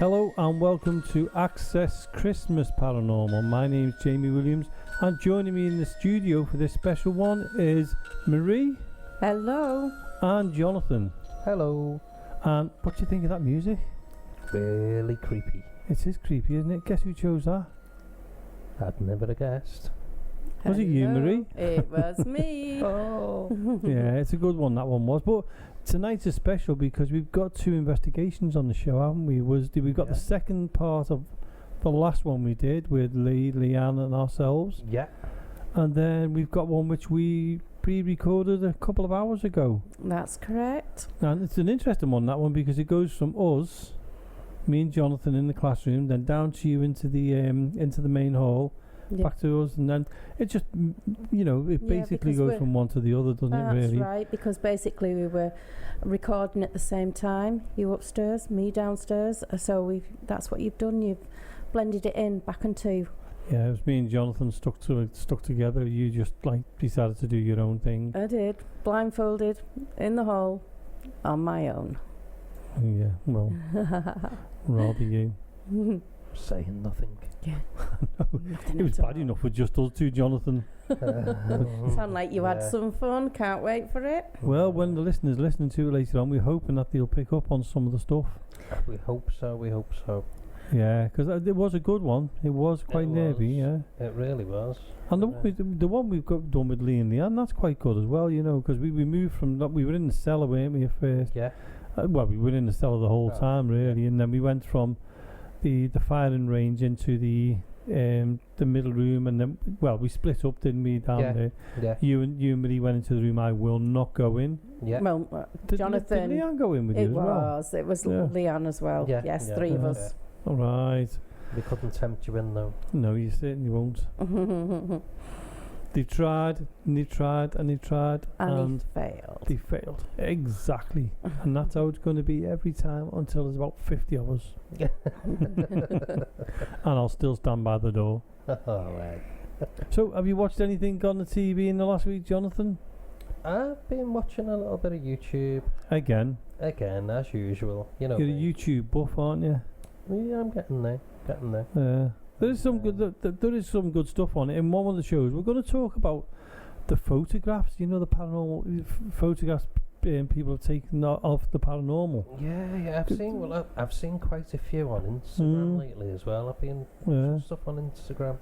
Hello and welcome to Access Christmas Paranormal. My name is Jamie Williams and joining me in the studio for this special one is Marie. Hello. And Jonathan. Hello. And what do you think of that music? Really creepy. It is creepy, isn't it? Guess who chose that? I'd never have guessed. Was it you, Marie? It was me. Oh. Yeah, it's a good one, that one was. But tonight's is special because we've got two investigations on the show, haven't we? We've got the second part of the last one we did with Lee, Leanne and ourselves. Yeah. And then we've got one which we pre-recorded a couple of hours ago. That's correct. And it's an interesting one, that one, because it goes from us, me and Jonathan in the classroom, then down to you into the main hall, back to us, and then it just, it basically goes from one to the other, doesn't it, really? That's right, because basically we were recording at the same time. You upstairs, me downstairs, so that's what you've done. You've blended it in back and two. Yeah, it was me and Jonathan stuck together. You just decided to do your own thing. I did, blindfolded in the hall on my own. Yeah, well, rather you. Saying nothing. Yeah. It was bad enough with just us two, Jonathan. Sound like you had some fun. Can't wait for it. Well, when the listeners listening to it later on, we're hoping that they'll pick up on some of the stuff. We hope so. Yeah, because it was a good one. It was quite nervy, yeah. It really was. And the one we've got done with Lee and Leanne, that's quite good as well, because we moved from that. We were in the cellar, weren't we, at first? Yeah. Well, we were in the cellar the whole time, really, and then we went from the firing range into the middle room, and then we split up, didn't we, down there? Yeah. You and Marie went into the room I will not go in. Yeah. Well, Did Jonathan. Did Leanne go in with you as well? It was Leanne as well. Yeah. Yes, Yeah. three of us. Yeah. All right. We couldn't tempt you in though. No, you certainly won't. They've tried and they've tried and they've tried and he failed. They failed. Exactly. And that's how it's going to be every time until there's about 50 of us. And I'll still stand by the door. Alright. So, have you watched anything on the TV in the last week, Jonathan? I've been watching a little bit of YouTube. Again, as usual. you're a YouTube buff, aren't you? Yeah, I'm getting there. There is some good. There is some good stuff on it. In one of the shows, we're going to talk about the photographs. The paranormal photographs people have taken of the paranormal. Yeah. I've seen quite a few on Instagram lately as well. I've been watching stuff on Instagram.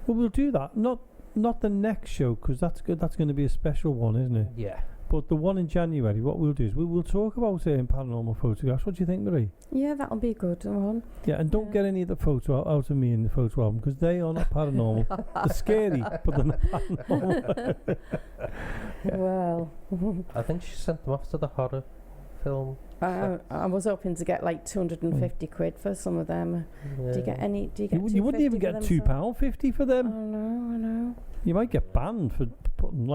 Well, we'll do that. Not the next show, because that's good. That's going to be a special one, isn't it? Yeah. But the one in January, what we'll do is we'll talk about paranormal photographs. What do you think, Marie? Yeah, that'll be a good one. Yeah, and don't get any of the photo out of me in the photo album, because they are not paranormal. They're scary, but they're not paranormal. Well, I think she sent them off to the horror film. I was hoping to get like 250 quid for some of them. Yeah. Do you get any? You wouldn't even get £2.50 for them. I know. You might get banned for putting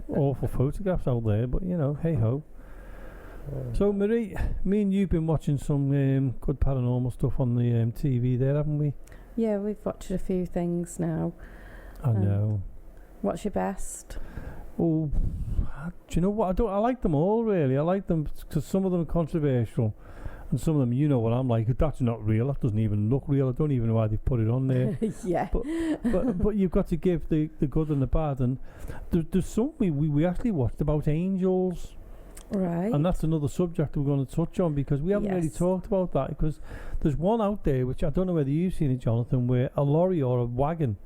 awful photographs out there, but hey ho. So Marie, me and you've been watching some good paranormal stuff on the TV there, haven't we? Yeah, we've watched a few things now. I know. What's your best? Oh, do you know what? I like them all, really. I like them because some of them are controversial, and some of them, you know what I'm like. That's not real. That doesn't even look real. I don't even know why they put it on there. Yeah. But you've got to give the good and the bad. And there's some we actually watched about angels. Right. And that's another subject we're going to touch on, because we haven't really talked about that. Because there's one out there which I don't know whether you've seen it, Jonathan, where a lorry or a wagon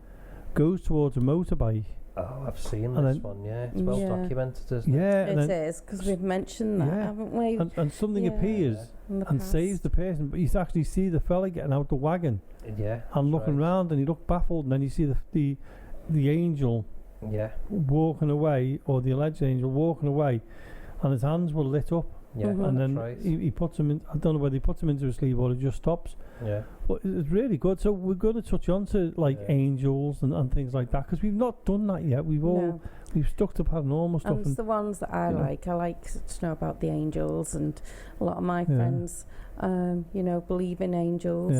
goes towards a motorbike. Oh, I've seen this one, yeah. It's well documented, isn't it? Yeah. It is, because we've mentioned that, haven't we? And something appears and saves the person, but you actually see the fella getting out the wagon and looking round, and he looked baffled, and then you see the angel walking away, or the alleged angel walking away, and his hands were lit up. Yeah, and then he puts him in. I don't know whether he puts him into a sleeve or it just stops. Yeah, but it's really good. So we're going to touch on to angels and things like that, because we've not done that yet. We've stuck to paranormal stuff. And it's the ones that I like. I like to know about the angels, and a lot of my friends, believe in angels,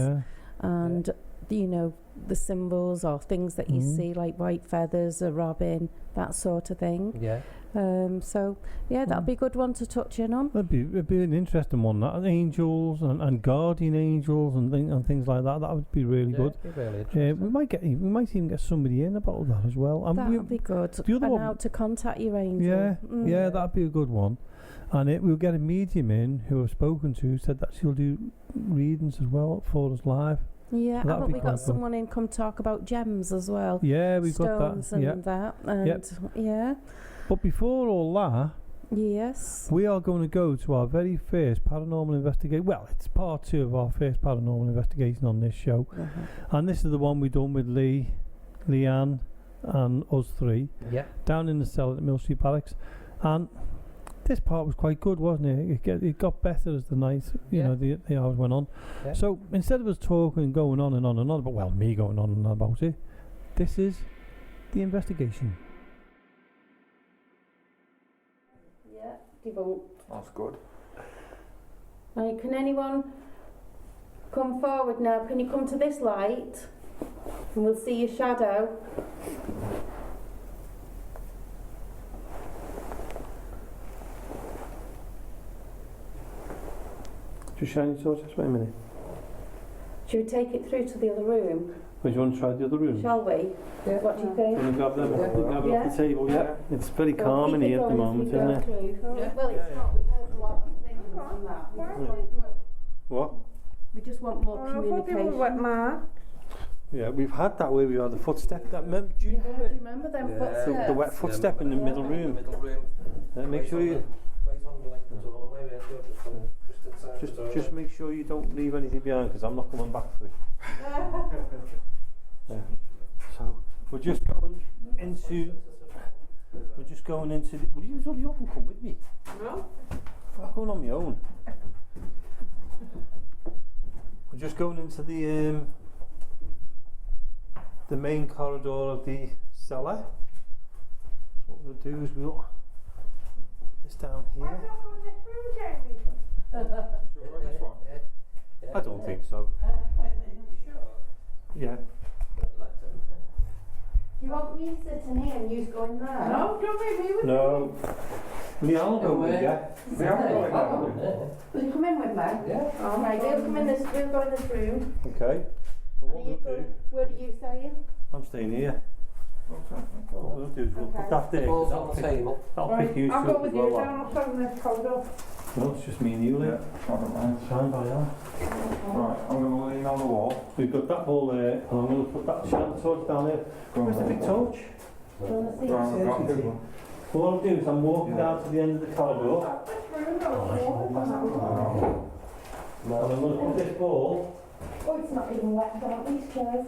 and the symbols or things that you see, like white feathers, a robin, that sort of thing. Yeah. So yeah, that'll be a good one to touch in on. It'd be an interesting one. That angels and guardian angels and things like that. That would be really good. It'd be really interesting. We might even get somebody in about that as well. That would be good. The other and one, how to contact your angel. Yeah, that'd be a good one. And we'll get a medium in who I've spoken to who said that she'll do readings as well for us live. Yeah, So haven't we got someone in come talk about gems as well? Yeah, we've got that. Stones and that. And yeah. But before all that, yes, we are going to go to our very first paranormal investigation. Well, it's part 2 of our first paranormal investigation on this show. And this is the one we done with Leanne and us 3 down in the cellar at Mill Street Barracks. And this part was quite good, wasn't it? It got better as the night, the hours went on. So instead of us talking and going on and on and on about, well, me going on and on about it, this is the investigation. Debunked. That's good. Right, can anyone come forward now? Can you come to this light? And we'll see your shadow. Just shine your torch, just wait a minute. Should we take it through to the other room? Do you want to try the other room? Shall we? Yeah. What do you think? Can you grab them? Grab it off the table, It's very Well, calm in keep it here at the going as moment, we isn't go it? through. Well, it's not. We've heard a lot of things from that. What? We just want more communication. Yeah, we've had that where we had the footstep. Do you remember them footsteps? The wet footstep in the middle room. Make sure you... Just make sure you don't leave anything behind because I'm not coming back for it. So we're just going into will you hurry up and come with me? No. I'm going on my own. We're just going into the main corridor of the cellar. So what we'll do is we'll put this down here. I don't think so. Yeah. You want me sitting here and you going there? No, don't make me with No. Leanne will go with you. Will you come in with me? Yeah. All right, we'll go in this room. Okay. Well, what we'll do, Where are you staying? I'm staying here. What we'll do is we'll put that there. Balls on the table. That'll pick you I'll to go it with as you well. down off on this corridor. No, it's just me and you, Lee. I don't mind. Fine by that. Right, I'm going to lean on the wall. We've got that ball there, and I'm going to put that shine torch down there. Where's the big torch? Do you want to see? Right, I've got this one. What I'll do is I'm walking down to the end of the corridor, and I'm going to put this ball Oh, it's not even wet, don't these chairs?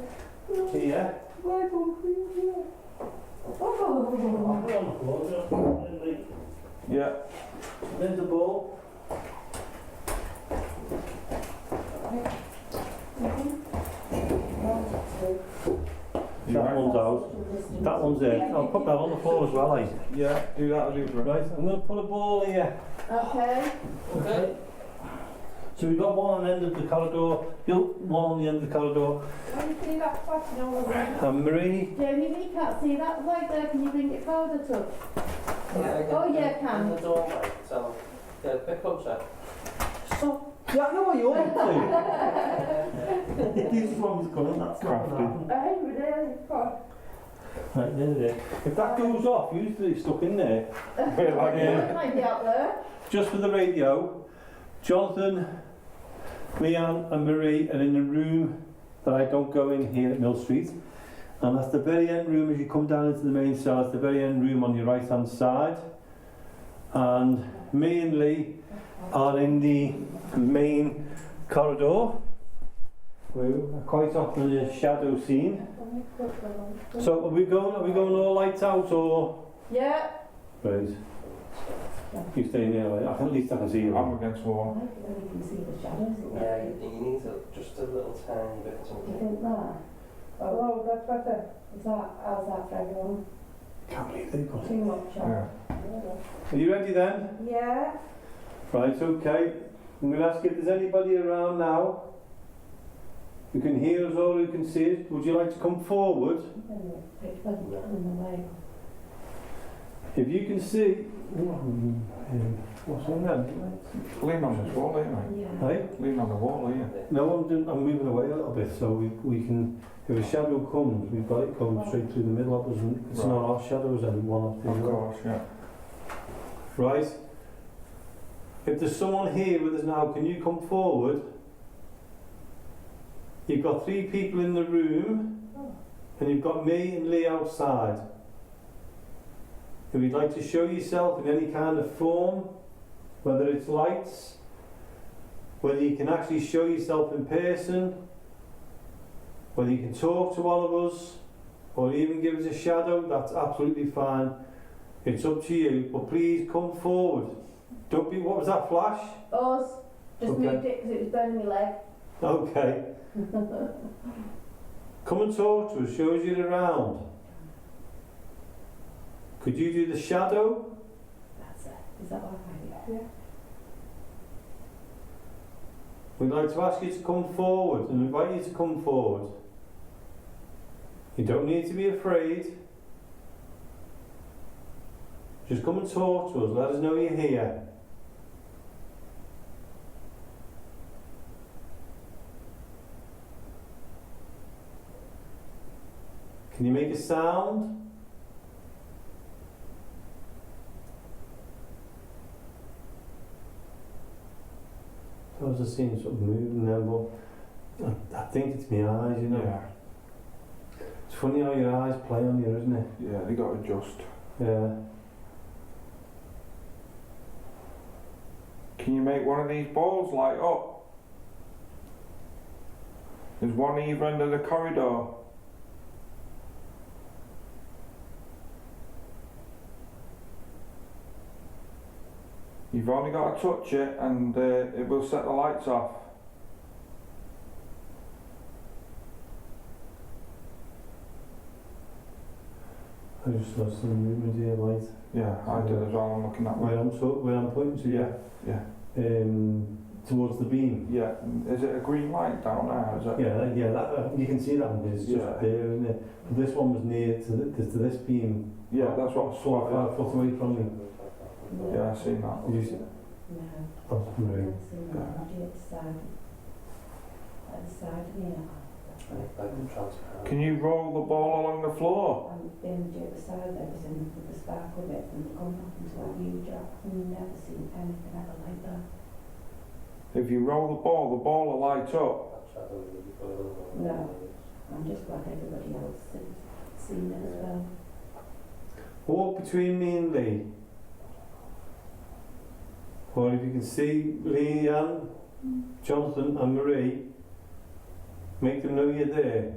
here. Why don't we here? I'll put it on the floor, Yeah. then the ball. That one's out. That one's there. I'll put that on the floor as well, eh? Yeah, do that, I'll do it. Right, I'm going to put a ball here. Okay. Okay. So we've got one on the end of the corridor, one on the end of the corridor. Can you see that flashing all over? And Marie. Jamie, we can't see that light there. Can you bring it forward a touch? Oh, yeah, can. The doorway, so get a bit closer. Stop. Yeah, I know what you're up to. These ones coming, that's crafty. Right, there. If that goes off, usually it's stuck in there. It might be out there. Just for the radio, Jonathan, Leanne and Marie are in a room that I don't go in here at Mill Street. And that's the very end room as you come down into the main cell. It's the very end room on your right hand side. And me and Lee are in the main corridor. We're quite often in a shadow scene. So are we going all lights out or? Yeah. Right. You stay near, at least I can see you. I'm against the wall. You can see the shadows. Yeah, you need just a little tiny bit Do you something. think that? Oh, that's better. How's that for everyone? Can't believe they've got it. Too much. Yeah. Are you ready then? Yeah. Right, okay. I'm going to ask if there's anybody around now who can hear us or who can see us. Would you like to come forward? If you can see, what's on there? Lean on this wall, ain't Yeah. Hey? Lean on the wall, here. No, I'm moving away a little bit so we can, if a shadow comes, we've got it going straight through the middle of us and it's Right. not our shadows and one off the Of other. course, yeah. Right? If there's someone here with us now, can you come forward? You've got 3 people in the room and you've got me and Lee outside. If you'd like to show yourself in any kind of form, whether it's lights, whether you can actually show yourself in person, whether you can talk to one of us, or even give us a shadow, that's absolutely fine. It's up to you, but please come forward. Don't be, what was that flash? Us. Just Okay. moved it because it was burning my leg. Okay. Come and talk to us, show us you're around. Could you do the shadow? That's it. Is that alright? Yeah. We'd like to ask you to come forward and invite you to come forward. You don't need to be afraid. Just come and talk to us, let us know you're here. Can you make a sound? I was just seeing something moving there, but I think it's my eyes, you know. Yeah. It's funny how your eyes play on you, isn't it? Yeah, they got to adjust. Yeah. Can you make one of these balls light up? There's one either end of the corridor. You've only got to touch it and it will set the lights off. I just saw some movement here, light. Yeah, I did as well. I'm looking that way. Where I'm pointing to, Yeah, yeah, towards the beam. yeah. Is it a green light down there? Is it? Yeah, that, you can see that one because it's just Yeah. there, isn't it? But this one was near to this beam, Yeah, that's what I 4 or saw. 5 foot away from me. Yeah, I seen that. Did you see? No. Oh, right. At the side of me. Can you roll the ball along the floor? And the energy at the side there was in the spark of it and coming up into a huge arc. I've never seen anything ever like that. If you roll the ball will light up. No. I'm just glad everybody else has seen it as well. Walk between me and Lee. Or if you can see Leanne, Jonathan and Marie, make them know you're there.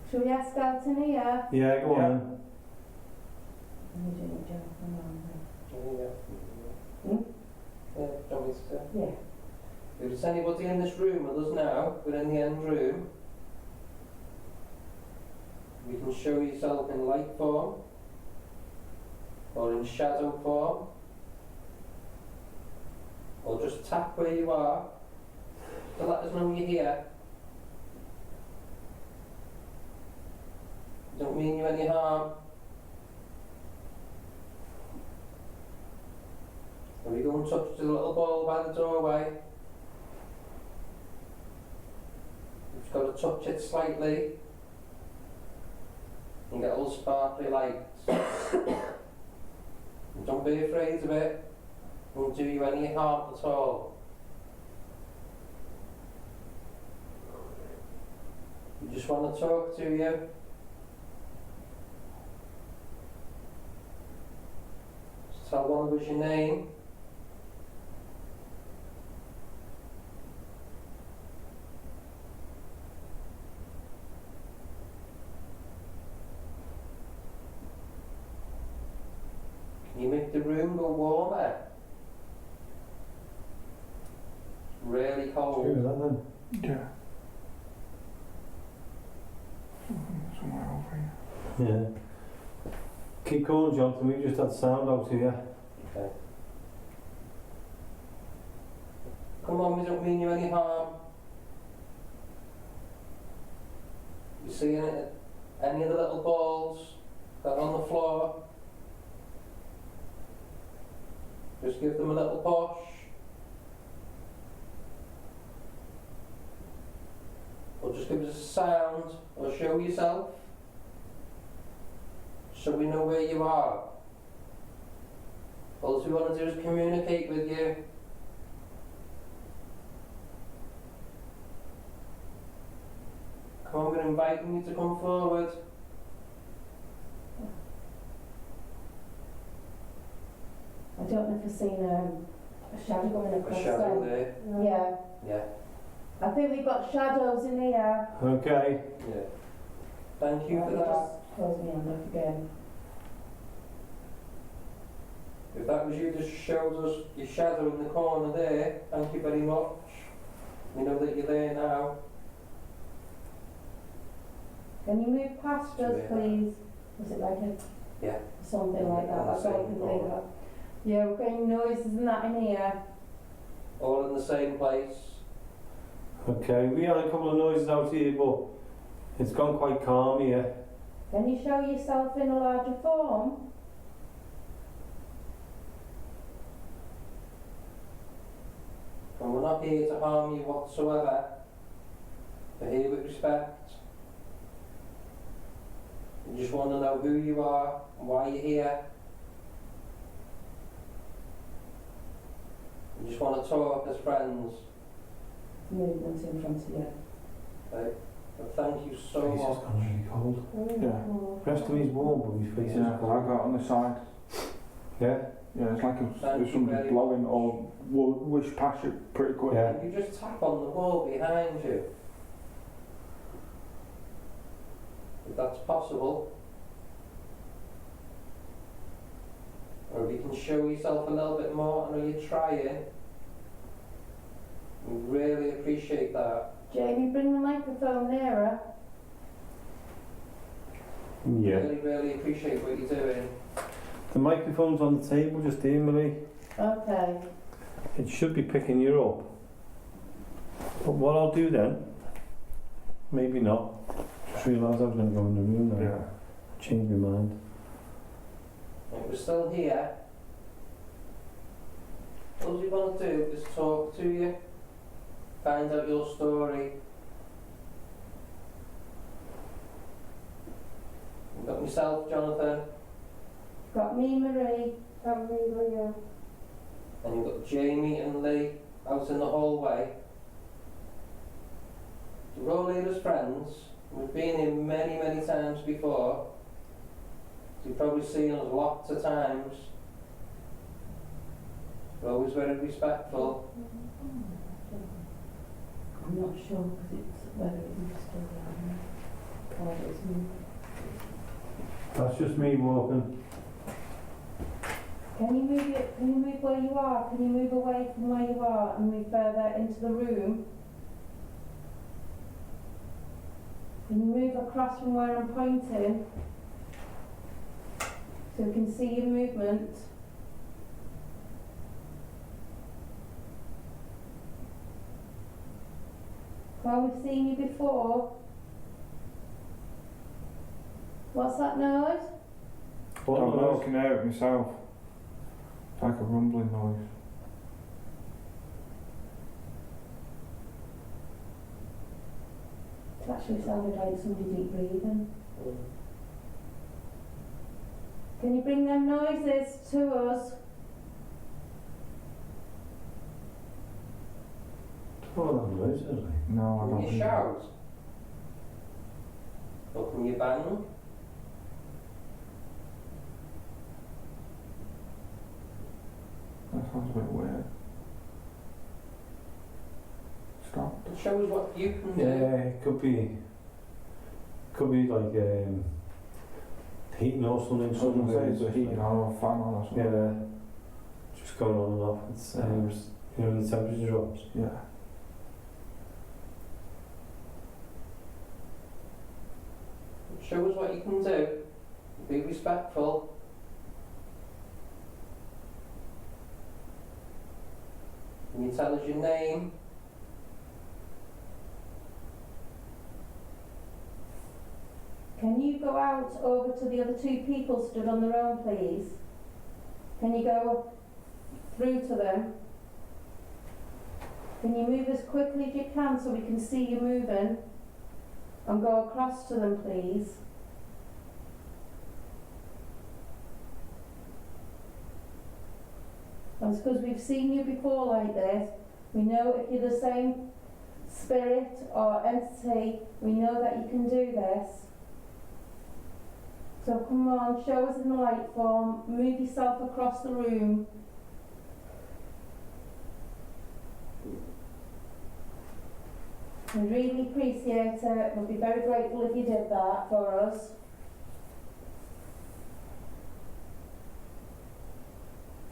Shall we ask out in here? Yeah, go Yeah. on. I'm doing a job for Yeah. If there's anybody in this room with us now, we're in the end room, you can show yourself in light form or in shadow form, or just tap where you are to let us know you're here. Don't mean you any harm. If you go and touch the little ball by the doorway, you've got to touch it slightly and get all sparkly lights. And don't be afraid of it. It won't do you any harm at all. We just want to talk to you. Just tell one of us your name. Can you make the room go warmer? It's really cold. Screw that then. Yeah. Somewhere over here. Yeah. Keep going, Jonathan. We just had sound out here. Okay. Come on, we don't mean you any harm. You seeing it Any of the little balls that are on the floor, just give them a little push. Or just give us a sound, or show yourself, so we know where you are. All we want to do is communicate with you. Come on, we're inviting you to come forward. I don't know if I've seen a shadow going across A shadow there. Yeah. Yeah. I think we've got shadows in here. Okay. Yeah. Thank you Right, for let me that. just close my hand up again. If that was you, just showed us your shadow in the corner there. Thank you very much. We know that you're there now. Can you move past us, Yeah. please? Is it like a Yeah. something like that? On the That's all I same can floor. think of. Yeah, we're getting noises and that in here. All in the same place. Okay, we had a couple of noises out here, but it's gone quite calm here. Can you show yourself in a larger form? And we're not here to harm you whatsoever. We're here with respect. We just want to know who you are and why you're here. We just want to talk as friends. Movement in front of you. Okay? But thank you so Face has much. gone really cold. Yeah. The rest of me's warm, but his face Yeah, is 'cause I got on the side. Yeah? Yeah, it's like Thank there's you somebody very blowing much. or wish past you pretty quick. Yeah. Can you just tap on the wall behind you? If that's possible. Or if you can show yourself a little bit more, I know you're trying. We really appreciate that. Jamie, bring the microphone nearer. Yeah. Really, really appreciate what you're doing. The microphone's on the table just here, Marie. Okay. It should be picking you up. But what I'll do then, maybe not. Just realised I was going to go in the room now. Yeah. Change my mind. Right, we're still here. All we want to do is talk to you, find out your story. You've got myself, Jonathan, Got me, Marie. Got me, Leah. and you've got Jamie and Lee out in the hallway. We're all here as friends. We've been here many, many times before. You've probably seen us lots of times. We're always very respectful. I'm not sure because it's whether it was still there or it's moved. That's just me walking. Can you move it? Can you move where you are? Can you move away from where you are and move further into the room? Can you move across from where I'm pointing so we can see your movement? Well, we've seen you before. What's that noise? I don't know, I can hear it myself. It's like a rumbling noise. It actually sounded like somebody deep breathing. Can you bring them noises to us? Oh, that noise, isn't it? No, I Can don't you think shout? Or can you bang? that sounds a bit weird. Stop. Show us what you can do. Yeah, it could be like heating or something. I was going to say it's a heating on or a fan on or something. Yeah, just going on and off. It's you know, the temperature drops. Yeah. Show us what you can do. Be respectful. Can you tell us your name? Can you go out over to the other two people stood on their own, please? Can you go through to them? Can you move as quickly as you can so we can see you moving? And go across to them, please. And it's because we've seen you before like this. We know if you're the same spirit or entity, we know that you can do this. So come on, show us in the light form, move yourself across the room. We really appreciate it. We'll be very grateful if you did that for us.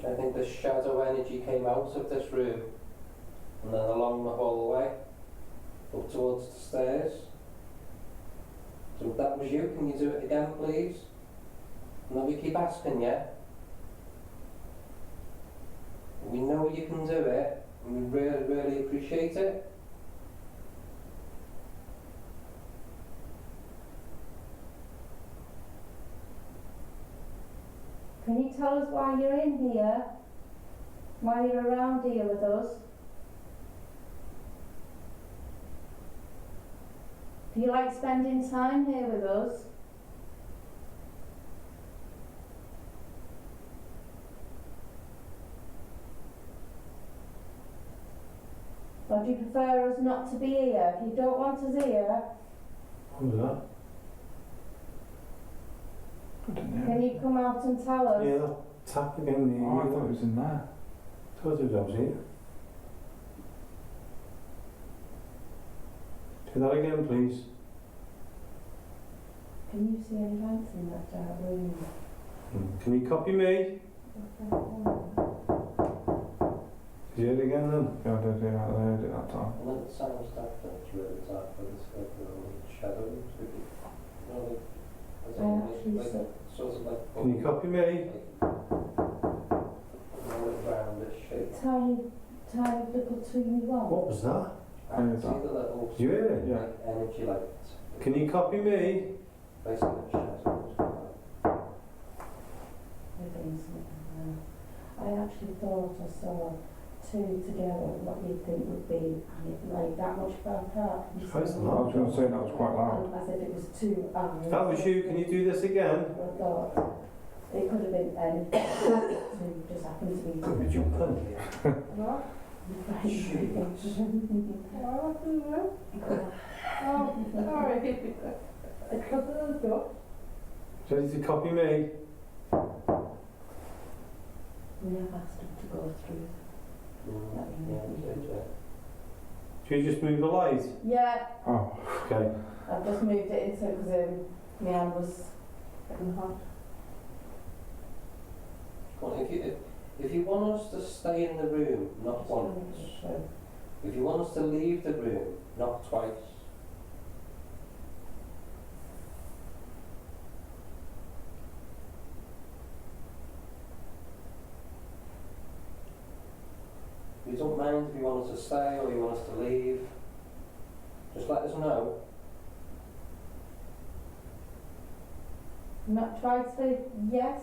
I think the shadow energy came out of this room and then along the hallway up towards the stairs. So if that was you, can you do it again, please? And then we keep asking you. We know you can do it, and we really, really appreciate it. Can you tell us why you're in here? Why you're around here with us? Do you like spending time here with us? Or do you prefer us not to be here? If you don't want us here, What was that? I don't know. can you come out and tell us? Yeah, that tap again there. Oh, I thought it was in there. Told you that was here. Do that again, please. Can you see any lights in that dark room? Can you copy me? Do it again then. Yeah, I did, yeah, I heard it that time. And then the sound stuff that you really dark for this shadows. Sort of like Can you copy me? roundish shape. Tiny little teeny one. What was that? I can see the little Did you hear it? Yeah. energy like Can you copy me? basically shadows. I actually thought I saw two together, what you'd think would be like that much far apart. Close I was going to say that was quite loud. As if it was two eyes. If that was you, can you do this again? I thought it could have been two just happened to be. Could be jumping. What? Oh, sorry. Ready to copy me? We have asked him to go through. Should you just move the light? Yeah, Oh, Okay. I've just moved it into because my hand was getting hot. Well, if you want us to stay in the room, not once. If you want us to leave the room, not twice. We don't mind if you want us to stay or you want us to leave. Just let us know. Not twice for yes,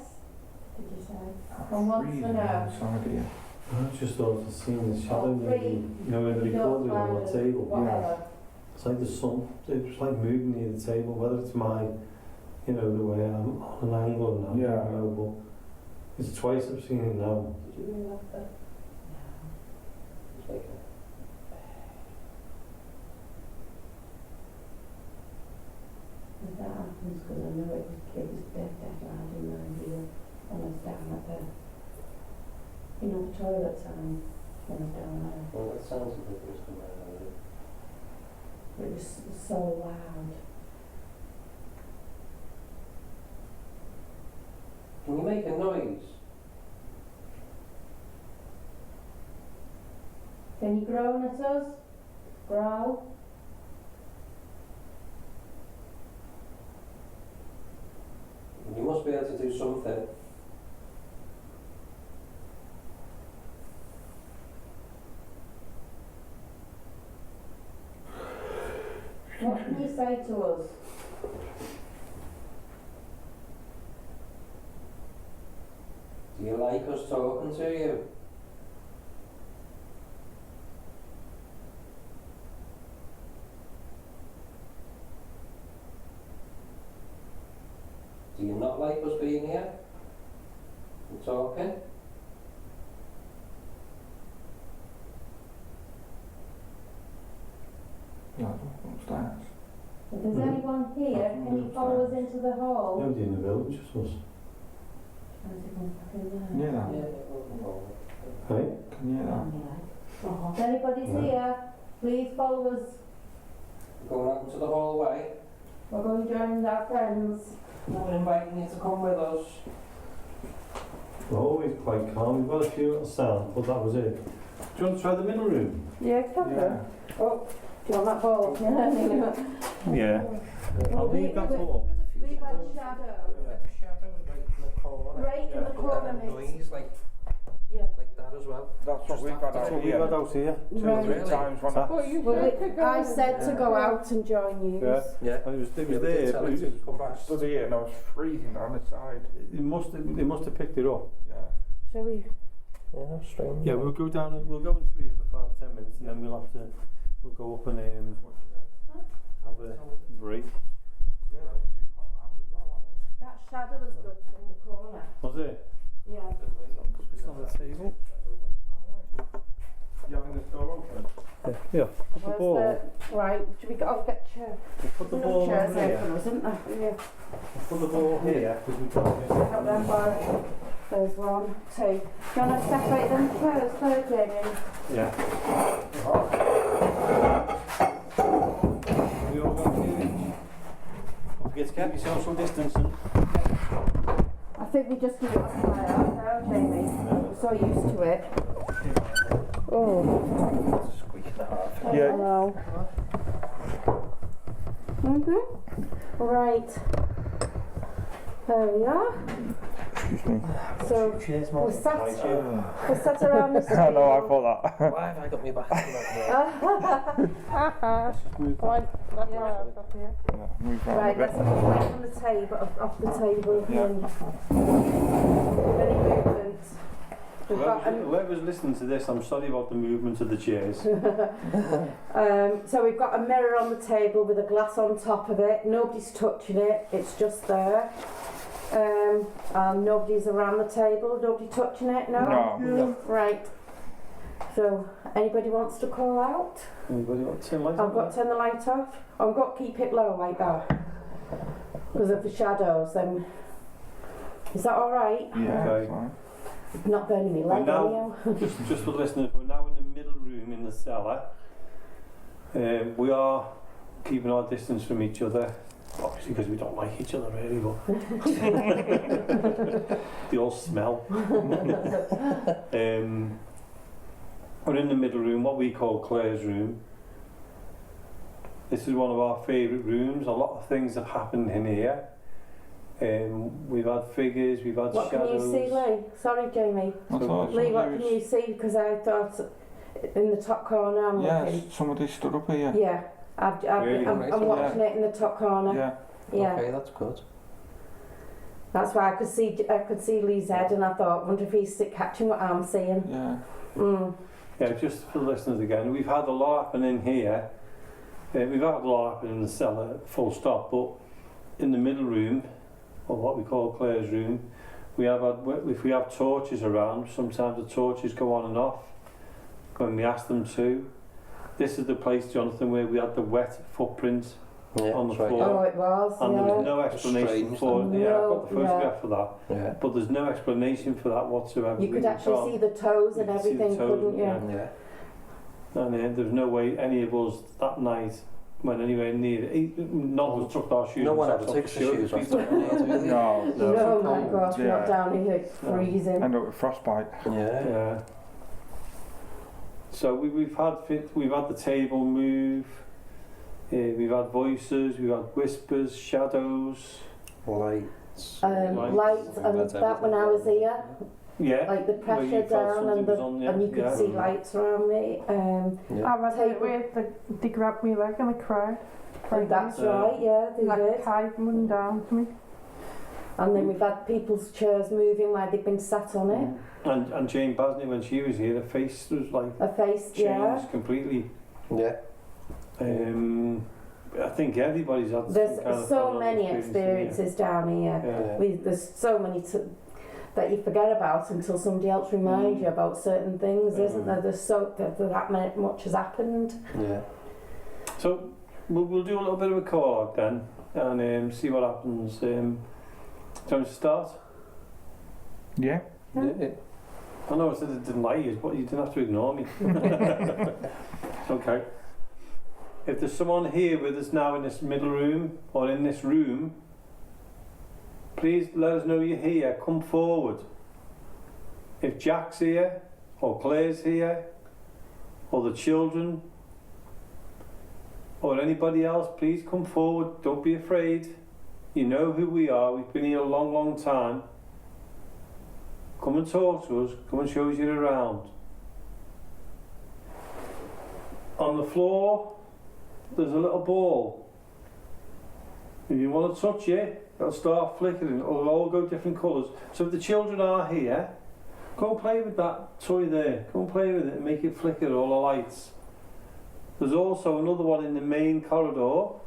did you say? And once for no. inside here. I just thought I'd seen the shadow, Oh, maybe, three. you know, where they recorded it on the table. Whatever. It's like the sun, it's like moving near the table, whether it's my, you know, the way I'm on an angle now, Yeah. I don't know, but it's twice I've seen it now. Did you realise that? Just like If that happens, because I know it was dead loud in my ear when I was down at the, the toilet time when I was down there. well, that sounds like it was coming out of it. It was so loud. Can you make a noise? Can you groan at us? Growl? You must be able to do something. What can you say to us? like us talking to you? Do you not like us being here and talking? Yeah, upstairs. If there's anyone here, can you follow us into the hall? Nobody in the village, just us. Yeah, that. Hey? Can you hear that? If anybody's here, please follow us. Going out into the hallway. We're going to join our friends. We're inviting you to come with us. We're always quite calm. We've got a few little sounds, but that was it. Do you want to try the middle room? Yeah, come Yeah. Oh, do you want that ball? Yeah. I'll leave that all. Leave that shadow. Like a shadow right in the corner. Right in the corner, And then mate. noise like that as well. That's what Just we've that- had That's out what we've here. had out here. 2 or 3 Really? times when I... I said to go out and join you. Yeah. Yeah. And it was Yeah, we there, did tell but him to come back. stood here and I was freezing down the side. they must have picked it up. Yeah. Shall we? Yeah, strange. Yeah, we'll go down and we'll go into here for 5 or 10 minutes and then we'll go up and have a break. That shadow was good from the corner. Was it? Yeah. It's on the table. You having this door open? Yeah. Put the Where's ball. right, should we go? I'll get chairs. Put the No ball chairs over there here. for us, isn't there? Yeah. Put the ball here because we can't get Out there, bar. There's 1, 2. Do you want to separate them first, Jamie? Yeah. We all want to don't forget to keep your social distancing. I think we just give it a try out now, Jamie. We're so used to it. Oh. Yeah. Hello. Right. There we are. Excuse me. So we're sat around the I know, I thought that. Why have I got me back? Yeah, move round Right, a bit. let's put it away from the table, off the table. Yeah. And any movement. We've got Whoever's listening to this, I'm sorry about the movement of the chairs. so we've got a mirror on the table with a glass on top of it. Nobody's touching it, it's just there. And nobody's around the table, nobody touching it, no? No. Right. So, anybody wants to call out? Anybody want to turn lights I've got to turn the light off. I've got to keep it low like that. Because of the shadows, then. Is that alright? Yeah, Okay. fine. Not burning me leg now- anyhow. just for the listeners, we're now in the middle room in the cellar. We are keeping our distance from each other, obviously because we don't like each other really, but they all smell. We're in the middle room, what we call Claire's room. This is one of our favourite rooms. A lot of things have happened in here. We've had figures, we've had What shadows. can you see, Lee? Sorry, Jamie. I thought Lee, what somebody can you see? Because I thought in the top corner I'm looking. Yes, somebody stood up here. Yeah, Really? I'm watching it in the top corner. Yeah. Yeah. Okay, that's good. That's why I could see Lee's head, and I thought, wonder if he's catching what I'm seeing. Yeah. Yeah, just for the listeners again, we've had a lot happen in here. We've had a lot happen in the cellar, full stop, but in the middle room, or what we call Claire's room, we have had, if we have torches around, sometimes the torches go on and off when we ask them to. This is the place, Jonathan, where we had the wet footprint on the that's right, floor. Oh, it was. And there was Yeah. no explanation Strange, for it. Yeah, I've got the No, photograph for that. Yeah. But there's no explanation for that whatsoever. You could actually see the toes and You could see the everything, toes, couldn't you? yeah. Yeah. And there's no way any of us that night went anywhere near it. None of us took our shoes No and one sat ever up takes the the shoes off. feet. Do they? No. No, my gosh, we're not Yeah. down here freezing. End up with frostbite. Yeah. Yeah. So we've had the table move. We've had voices. We've had whispers, shadows. Lights. Lights, and that when I was here, Yeah. like the Where you pressure felt down something and was on you. and you could Yeah. see lights around me. Yeah. I was Table. where they grabbed me leg and I cried. And that's right, yeah, they Like did. tied one down to me. And then we've had people's chairs moving where they've been sat on it. And Jane Basney, when she was here, her face was like A face, changed completely. Yeah. I think everybody's had There's some kind of so paranormal many experience experiences down here. Yeah. There's so many that you forget about until somebody else reminds you about certain things, isn't there? There's that much has happened. Yeah. So we'll do a little bit of a call out then and see what happens. Do you want to start? Yeah. Yeah. I know I said I didn't like you, but you didn't have to ignore me. Okay. If there's someone here with us now in this middle room or in this room, please let us know you're here. Come forward. If Jack's here, or Claire's here, or the children, or anybody else, please come forward. Don't be afraid. You know who we are. We've been here a long, long time. Come and talk to us. Come and show us you're around. On the floor, there's a little ball. If you want to touch it, it'll start flickering. It'll all go different colours. So if the children are here, go and play with that toy there. Go and play with it and make it flicker all the lights. There's also another one in the main corridor.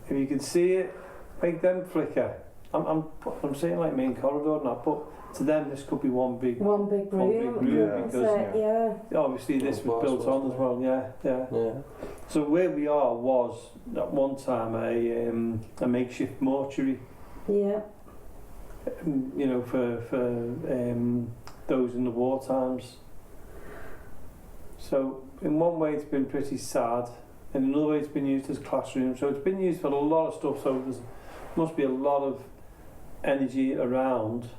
If you can see it, make them flicker. I'm saying like main corridor now, but to them this could be one big room. Yeah. because obviously this was built on as well. Yeah. So where we are was at one time a makeshift mortuary. Yeah. You know, for those in the war times. So in one way it's been pretty sad, in another way it's been used as classroom. So it's been used for a lot of stuff. So there must be a lot of energy around.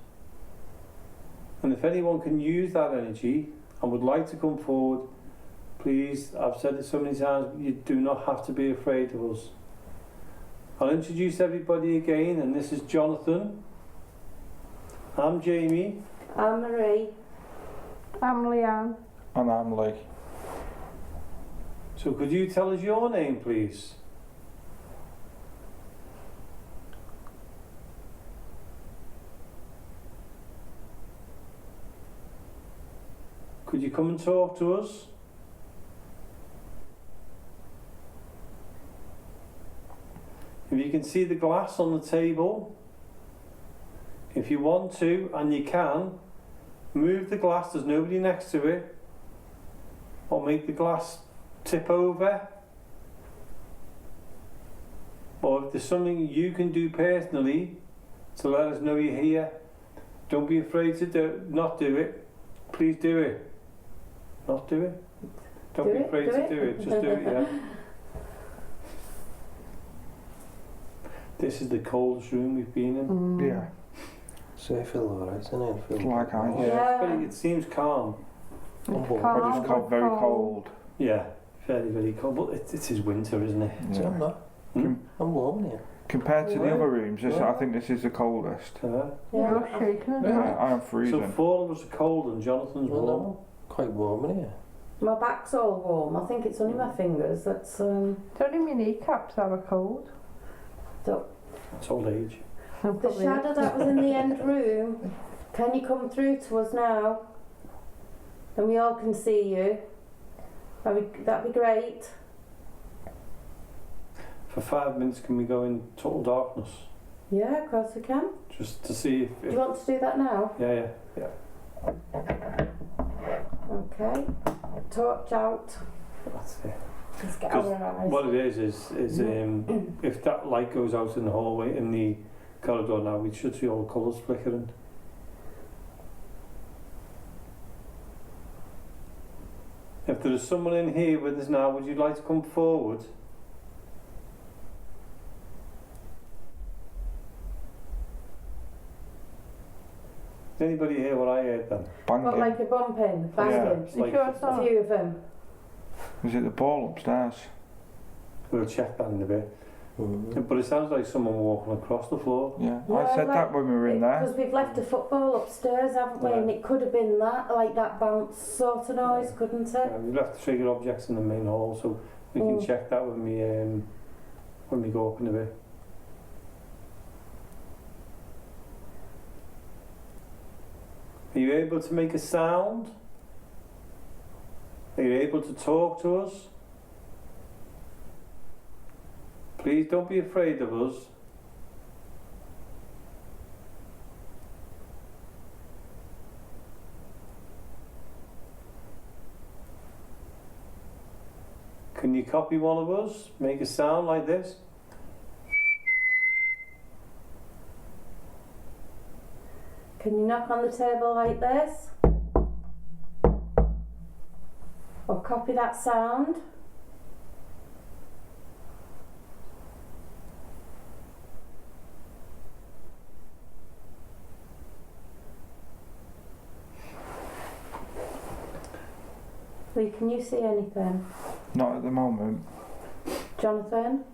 And if anyone can use that energy and would like to come forward, please, I've said it so many times, you do not have to be afraid of us. I'll introduce everybody again, and this is Jonathan. I'm Jamie. I'm Marie. I'm Leanne. And I'm Lee. So could you tell us your name, please? Could you come and talk to us? If you can see the glass on the table, if you want to, and you can, move the glass, there's nobody next to it, or make the glass tip over. Or if there's something you can do personally to let us know you're here, don't be afraid to not do it. Please do it. Not do it. Don't be afraid to do it. Just do it, yeah. This is the coldest room we've been in. Yeah. So I feel alright, isn't it? It's like ice. Yeah, it seems calm. It's But it's cold, very cold. Yeah, very, very cold. But it is winter, isn't it? So I'm not. I'm warm here. Compared to the Yeah. other rooms, Yeah. I think this is the coldest. You're shaking as well. Yeah, I am So freezing. 4 of us are cold and Jonathan's Well, warm. I'm quite warm in here. My back's all warm. I think it's only my fingers that's It's only my kneecaps that are cold. It's old age. the shadow that was in the end room. Can you come through to us now? And we all can see you. That'd be great. For 5 minutes, can we go in total darkness? Yeah, of course we can. Just to see Do you want to do that now? Yeah. Okay. Torch out. That's it. Let's get 'Cause our eyes. What it is if that light goes out in the hallway, in the corridor now, we should see all the colours flickering. If there is someone in here with us now, would you like to come forward? Is anybody here what I heard then? What, Banging. like a bumping, banging? It's like- You sure A so? few of them. Is it the ball upstairs? We'll check that in a bit. Mm. But it sounds like someone walking across the floor. Yeah. Yeah, I said that when we were in there. Because we've left a football upstairs, haven't we? Yeah. And it could have been that, like that bounce sort of noise, couldn't it? We've left trigger objects in the main hall, so we can check that when we go up in a bit. Are you able to make a sound? Are you able to talk to us? Please don't be afraid of us. Can you copy one of us? Make a sound like this? Can you knock on the table like this? Or copy that sound? Lee, can you see anything? Not at the moment. Jonathan?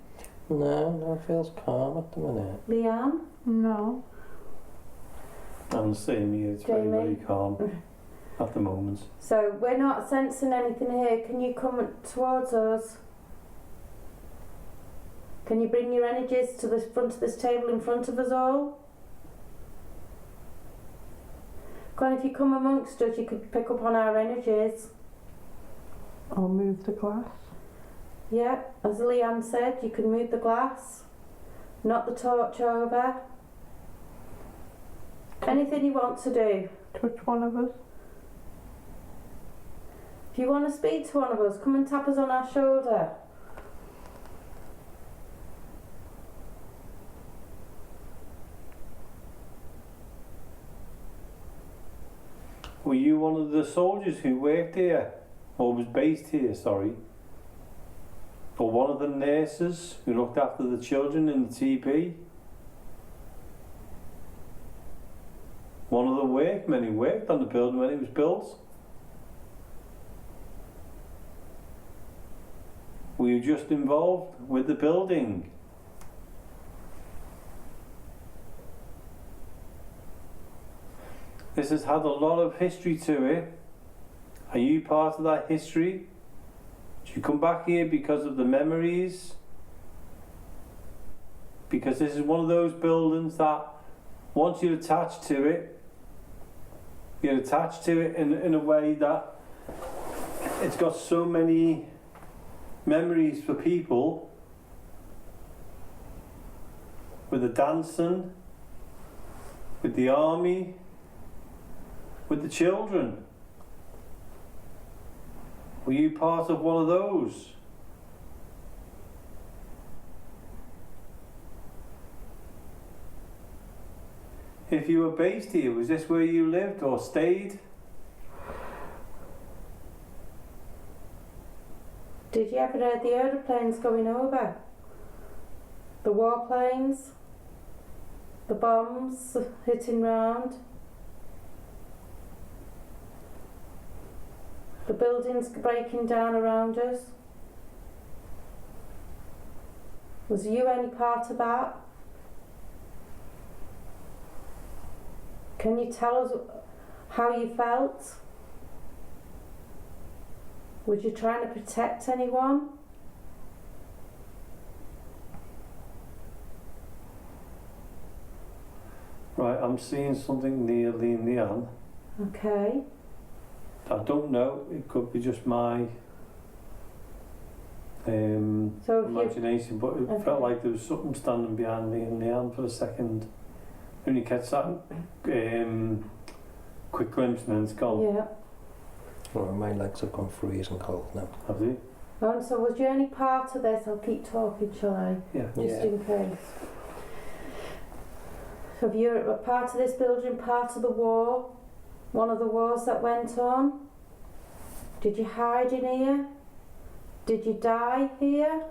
No, it feels calm at the minute. Leanne? No. I'm the same here, it's very, very Jamie? calm at the moment. So we're not sensing anything here. Can you come towards us? Can you bring your energies to the front of this table in front of us all? Go on, if you come amongst us, you could pick up on our energies. I'll move the glass. Yeah, as Leanne said, you can move the glass, knock the torch over. Anything you want to do. Touch one of us. If you want to speak to one of us, come and tap us on our shoulder. Were you one of the soldiers who worked here? Or was based here, sorry? Or one of the nurses who looked after the children in the TP? One of the workmen who worked on the building when it was built? Were you just involved with the building? This has had a lot of history to it. Are you part of that history? Did you come back here because of the memories? Because this is one of those buildings that once you're attached to it, you're attached to it in a way that it's got so many memories for people, with the dancing, with the army, with the children. Were you part of one of those? If you were based here, was this where you lived or stayed? Did you ever hear the aeroplanes going over? The warplanes? The bombs hitting round? The buildings breaking down around us? Was you any part of that? Can you tell us how you felt? Was you trying to protect anyone? Right, I'm seeing something near Leanne. Okay. I don't know, it could be just my So if you, imagination, but it Okay. felt like there was something standing behind me and Leanne for a second. When you catch that quick glimpse and then it's gone. yeah. Well, my legs have gone freezing cold now. Have you? And so was you any part of this? I'll keep talking, shall I? Yeah. Just in case. So if you're a part of this building, part of the war, one of the wars that went on, did you hide in here? Did you die here?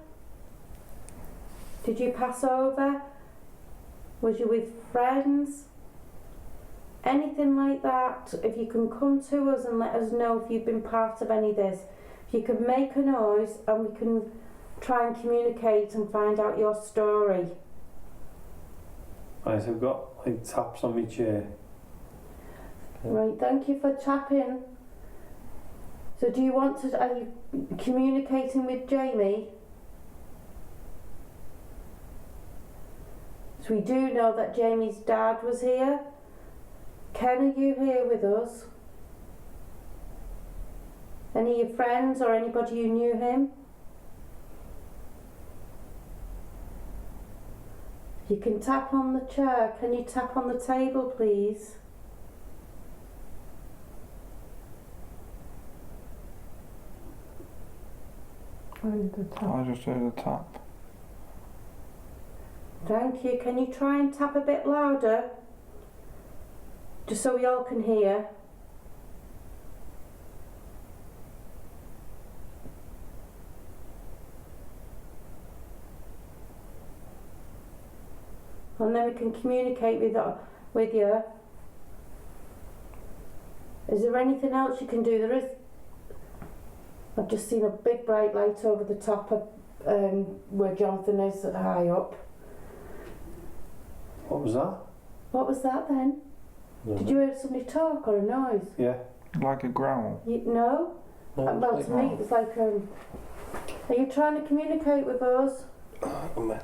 Did you pass over? Was you with friends? Anything like that? If you can come to us and let us know if you've been part of any of this. If you can make a noise and we can try and communicate and find out your story. Right, so I've got like taps on my chair. Right, thank you for tapping. So do you want to, are you communicating with Jamie? So we do know that Jamie's dad was here. Ken, are you here with us? Any of your friends or anybody who knew him? You can tap on the chair. Can you tap on the table, please? I need to tap. I just heard a tap. Thank you. Can you try and tap a bit louder? Just so we all can hear. And then we can communicate with you. Is there anything else you can do? There is. I've just seen a big bright light over the top of where Jonathan is high up. What was that? What was that then? Did you hear somebody talk or a noise? Yeah. Like a growl. No? Well, to me it was like are you trying to communicate with us? Are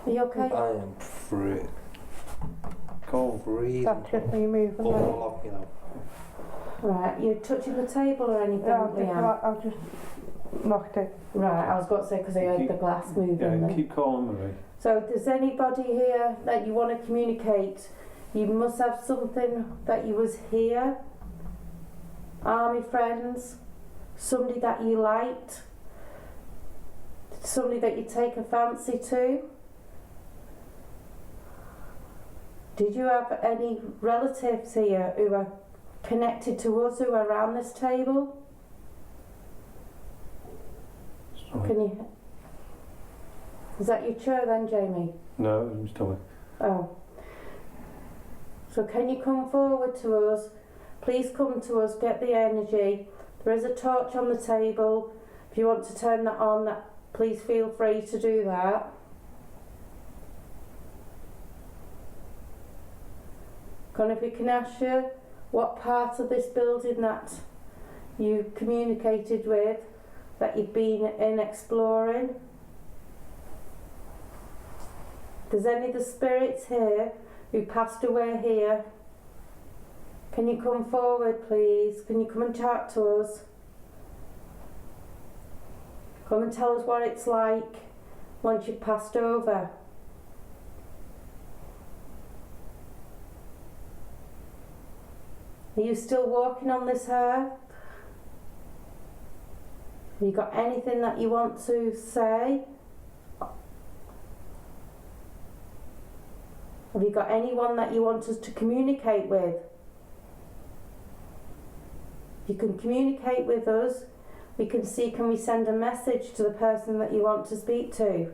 you okay? I am free. Cold. Breathing. That's just me moving. All of me now. Right, you're touching the table or anything, Leanne? I've just knocked it. Right, I was going to say because I heard the glass moving Yeah, there. keep calm, Marie. So if there's anybody here that you want to communicate, you must have something that you was here. Army friends, somebody that you liked, somebody that you take a fancy to. Did you have any relatives here who are connected to us who are around this table? Sorry. Can you? Is that your chair then, Jamie? No, it was Tommy. Oh. So can you come forward to us? Please come to us, get the energy. There is a torch on the table. If you want to turn that on, please feel free to do that. And if we can ask you what part of this building that you communicated with, that you've been in exploring. If there's any of the spirits here who passed away here, can you come forward please? Can you come and chat to us? Come and tell us what it's like once you've passed over. Are you still walking on this earth? Have you got anything that you want to say? Have you got anyone that you want us to communicate with? You can communicate with us. We can see, can we send a message to the person that you want to speak to?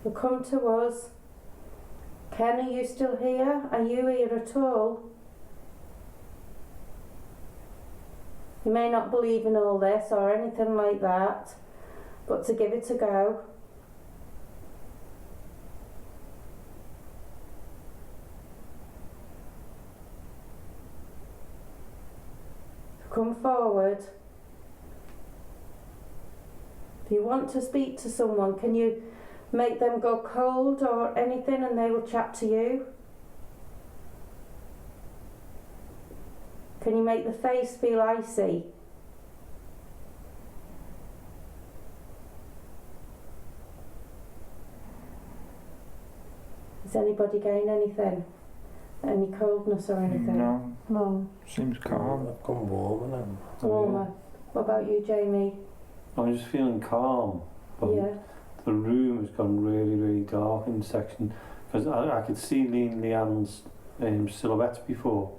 So come to us. Ken, are you still here? Are you here at all? You may not believe in all this or anything like that, but to give it a go. Come forward. If you want to speak to someone, can you make them go cold or anything and they will chat to you? Can you make the face feel icy? Has anybody gained anything? Any coldness or anything? No, No. seems calm. I've gone warmer now. Warmer. What about you, Jamie? I'm just feeling calm. But Yeah. the room has gone really, really dark in section because I could see Leanne's silhouettes before.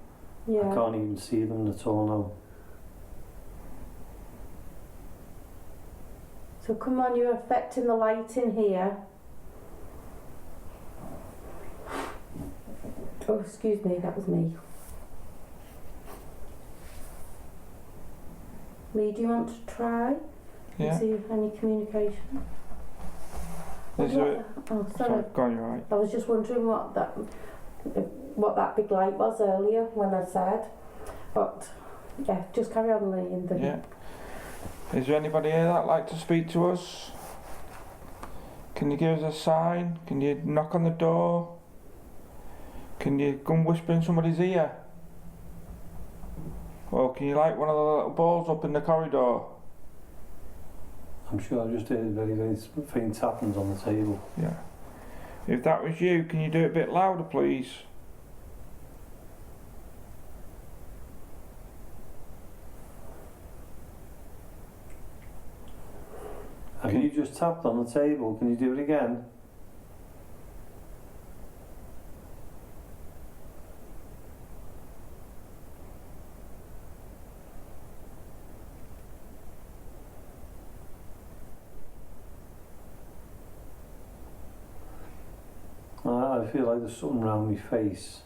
I Yeah. can't even see them at all now. So come on, you're affecting the light in here. Oh, excuse me, that was me. Lee, do you want to try? Yeah. See if any communication? Is there? Oh, sorry. Sorry, go on, you're right. I was just wondering what that big light was earlier when I said. But yeah, just carry on, Lee. Yeah. Is there anybody here that'd like to speak to us? Can you give us a sign? Can you knock on the door? Can you go and whisper in somebody's ear? Or can you light one of the little balls up in the corridor? I'm sure I just heard very, very faint tappings on the table. Yeah. If that was you, can you do it a bit louder, please? Have you just tapped on the table? Can you do it again? I feel like there's something around my face.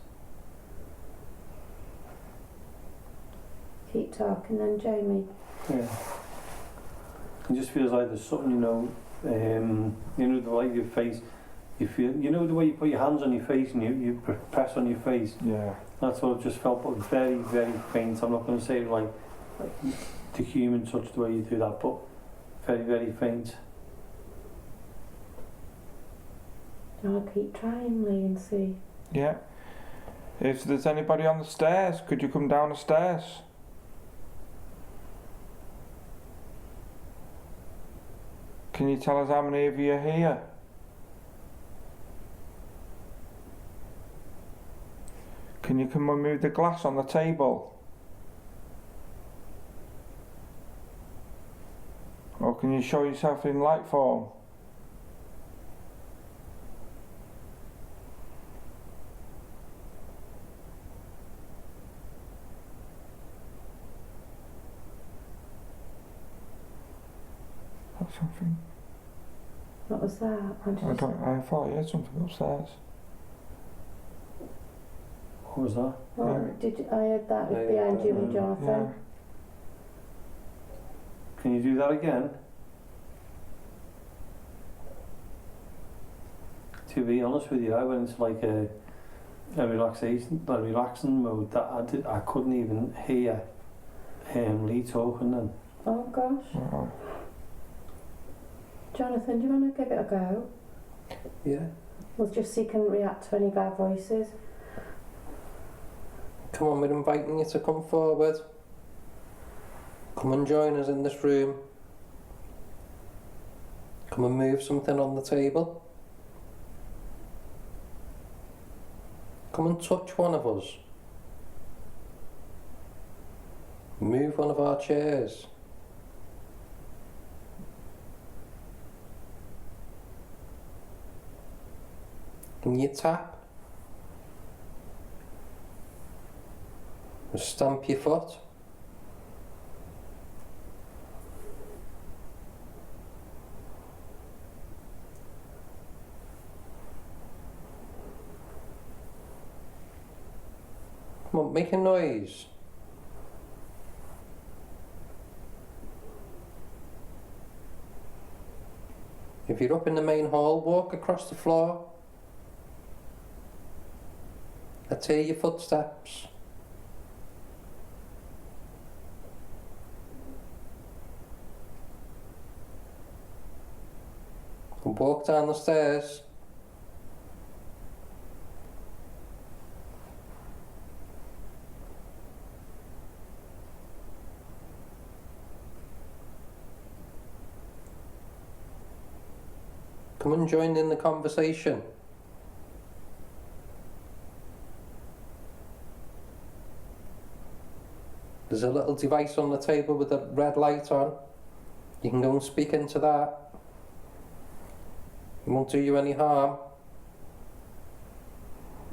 Keep talking then, Jamie. Yeah. It just feels like there's something, you know, the way your face, you feel, you know the way you put your hands on your face and you press on your face? Yeah. That's what I've just felt, but very, very faint. I'm not going to say like the human touch the way you do that, but very, very faint. I'll keep trying, Lee, and see. Yeah. If there's anybody on the stairs, could you come down the stairs? Can you tell us how many of you are here? Can you come and move the glass on the table? Or can you show yourself in light form? That's something. What was that? I thought I heard something upstairs. What was that? I heard that was behind you and Jonathan. Yeah. Can you do that again? To be honest with you, I went into like a relaxing mode that I couldn't even hear Lee talking then. Oh gosh. Wow. Jonathan, do you want to give it a go? Yeah. We'll just see can react to any of our voices. Come on, we're inviting you to come forward. Come and join us in this room. Come and move something on the table. Come and touch one of us. Move one of our chairs. Can you tap? Or stamp your foot? Come on, make a noise. If you're up in the main hall, walk across the floor. Let's hear your footsteps. And walk down the stairs. Come and join in the conversation. There's a little device on the table with a red light on. You can go and speak into that. It won't do you any harm.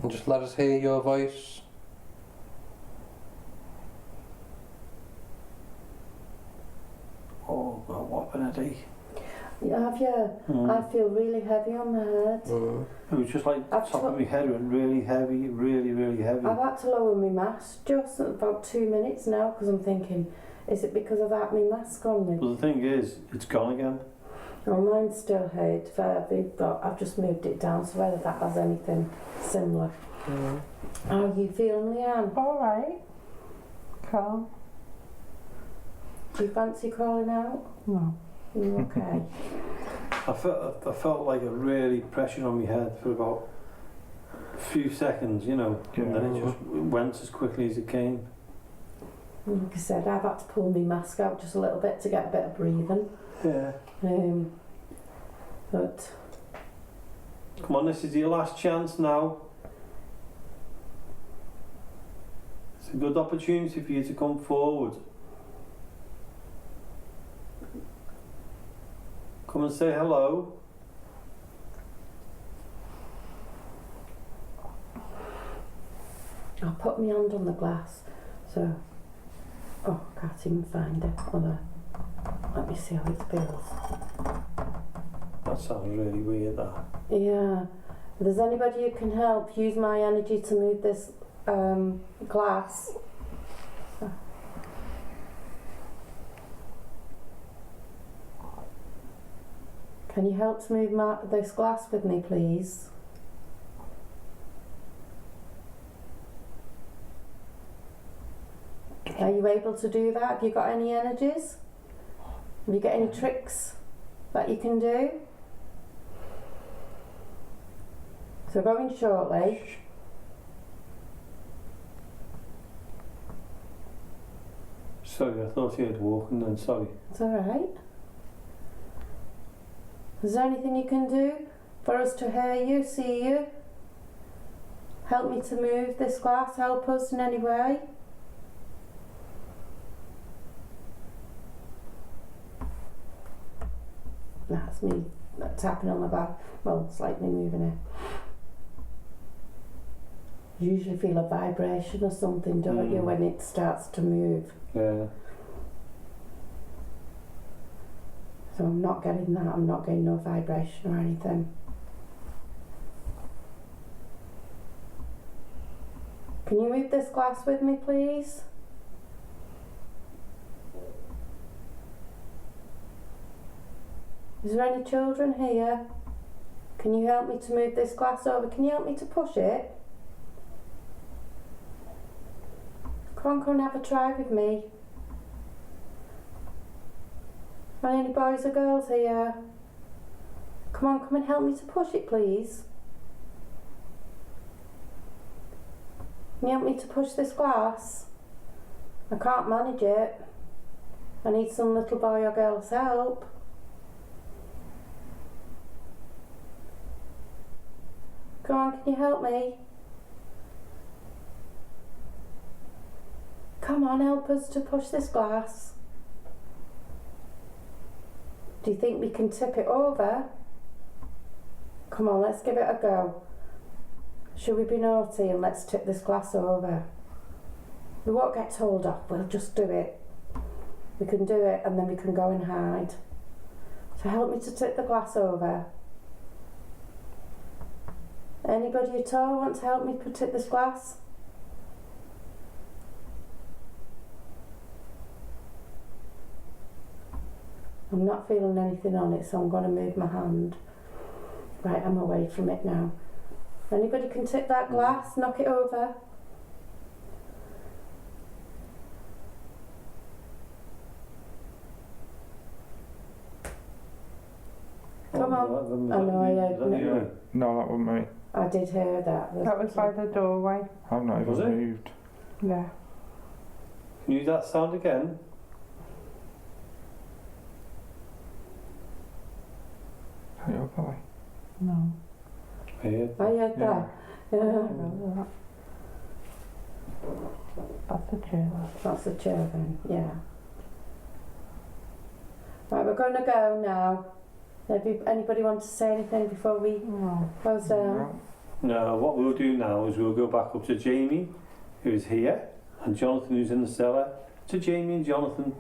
And just let us hear your voice. Oh, God, what an idea. Yeah, have you? I feel really heavy on my head. It was just like top of my head went really heavy, really, really heavy. I've had to lower my mask just about 2 minutes now because I'm thinking, is it because of that my mask on me? But the thing is, it's gone again. Oh, mine's still here, but I've just moved it down, so whether that has anything similar. How are you feeling, Leanne? All right. Calm. Do you fancy calling out? No. You okay? I felt like a really pressure on my head for about a few seconds, you know, and then it just went as quickly as it came. Like I said, I've had to pull my mask out just a little bit to get a bit of breathing. Yeah. But Come on, this is your last chance now. It's a good opportunity for you to come forward. Come and say hello. I'll put my hand on the glass. So, oh, I can't even find it. Let me see how it feels. That sounds really weird, that. Yeah. If there's anybody who can help, use my energy to move this glass. Can you help to move this glass with me, please? Are you able to do that? Have you got any energies? Have you got any tricks that you can do? So going shortly. Sorry, I thought you had walking then, sorry. It's alright. Is there anything you can do for us to hear you, see you? Help me to move this glass, help us in any way? That's me tapping on the back. Well, slightly moving it. You usually feel a vibration or something, don't you, when it starts to move? Yeah. So I'm not getting that. I'm not getting no vibration or anything. Can you move this glass with me, please? Is there any children here? Can you help me to move this glass over? Can you help me to push it? Come and have a try with me. Are there any boys or girls here? Come and help me to push it, please. Can you help me to push this glass? I can't manage it. I need some little boy or girl's help. Come on, can you help me? Come on, help us to push this glass. Do you think we can tip it over? Come on, let's give it a go. Should we be naughty and let's tip this glass over? We won't get told off, we'll just do it. We can do it and then we can go and hide. So help me to tip the glass over. Anybody at all want to help me tip this glass? I'm not feeling anything on it, so I'm going to move my hand. Right, I'm away from it now. Anybody can tip that glass, knock it over. Come on. I know I heard it. No, that wasn't me. I did hear that. That was by the doorway. I've not Was it? even moved. Yeah. Can you do that sound again? Turn it up, boy. No. I heard. I heard that. Yeah. That's a chair. That's the chair then, yeah. Right, we're going to go now. Anybody want to say anything before we close down? No, what we'll do now is we'll go back up to Jamie, who's here, and Jonathan, who's in the cellar, to Jamie and Jonathan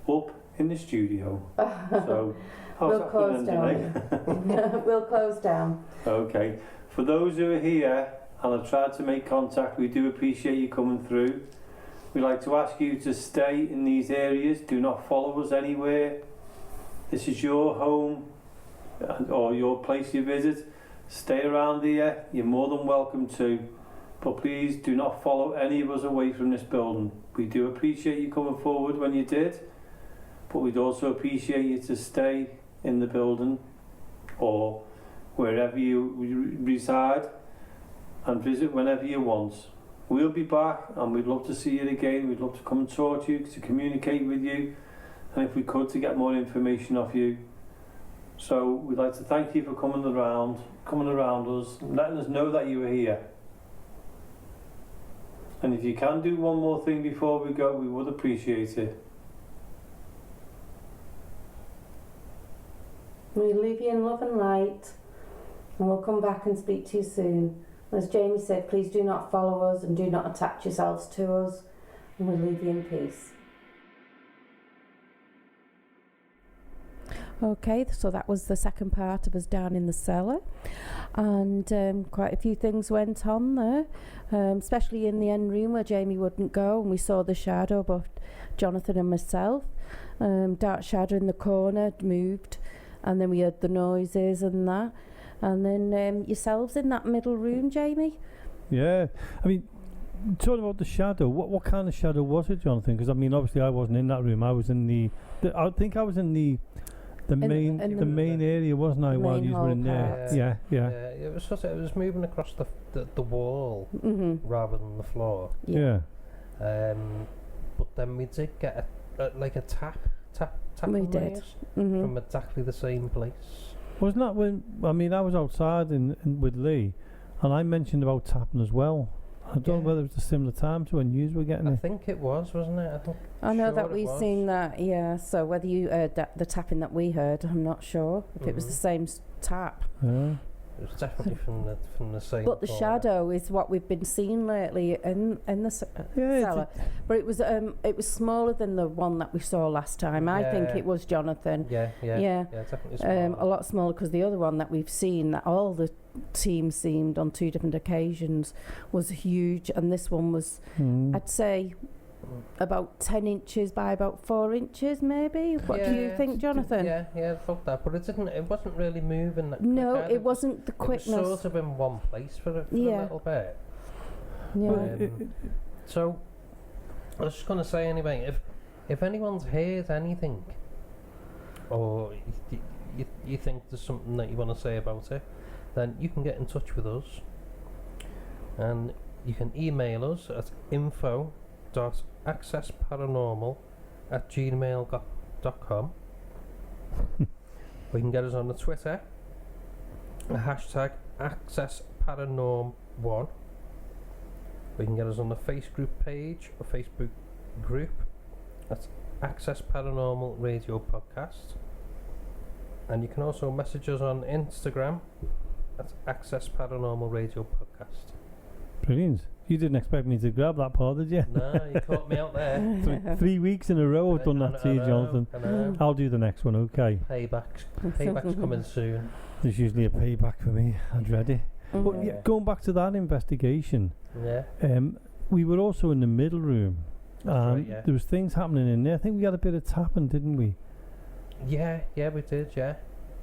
up in the studio. So, how's We'll that close going down. We'll close down. Okay. For those who are here and have tried to make contact, we do appreciate you coming through. We'd like to ask you to stay in these areas. Do not follow us anywhere. This is your home or your place you visit. Stay around here. You're more than welcome to. But please do not follow any of us away from this building. We do appreciate you coming forward when you did. But we'd also appreciate you to stay in the building or wherever you reside, and visit whenever you want. We'll be back, and we'd love to see you again. We'd love to come and talk to you, to communicate with you, and if we could, to get more information off you. So we'd like to thank you for coming around us, and letting us know that you were here. And if you can do one more thing before we go, we would appreciate it. We leave you in love and light, and we'll come back and speak to you soon. As Jamie said, please do not follow us and do not attach yourselves to us, and we leave you in peace. Okay, so that was the second part of us down in the cellar, and quite a few things went on there, especially in the end room where Jamie wouldn't go, and we saw the shadow, both Jonathan and myself. Dark shadow in the corner moved, and then we heard the noises and that, and then yourselves in that middle room, Jamie. Yeah, I mean, talking about the shadow, what kind of shadow was it, Jonathan? Because I mean, obviously I wasn't in that room. I was in the I think I was in the main area, wasn't I, while you were in there? Yeah. It was sort of, it was moving across the wall rather than the floor. Yeah. But then we did get a tap We did. from exactly the same place. Wasn't that when, I mean, I was outside with Lee, and I mentioned about tapping as well. I don't know whether it was a similar time to when you were getting it. I think it was, wasn't it? I know that we've seen that, yeah. So whether you heard the tapping that we heard, I'm not sure if it was the same tap. Yeah. It was definitely from the same. But the corner. shadow is what we've been seeing lately in the cellar. But it was smaller than the one that we saw last time. I think it was Jonathan. Yeah, definitely smaller. A lot smaller, because the other one that we've seen, that all the team seemed on 2 different occasions, was huge, and this one was, I'd say, about 10 inches by about 4 inches, maybe. What do you think, Jonathan? Yeah, I thought that, but it wasn't really moving. No, it wasn't the quickness. It was sort of in one place for a little bit. Yeah. So I was just going to say anyway, if anyone's heard anything, or you think there's something that you want to say about it, then you can get in touch with us, and you can email us at info.accessparanormal@gmail.com. We can get us on the Twitter, hashtag accessparanorm1. We can get us on the Facebook page or Facebook group, that's Access Paranormal Radio Podcast. And you can also message us on Instagram, that's Access Paranormal Radio Podcast. Brilliant. You didn't expect me to grab that part, did you? No, you caught me out there. 3 weeks in a row I've done that to you, Jonathan. I'll do the next one, okay. Payback's coming soon. There's usually a payback for me. I dread it. But yeah, going back to that investigation, we were also in the middle room. There was things happening in there. I think we had a bit of tapping, didn't we? Yeah, we did, yeah.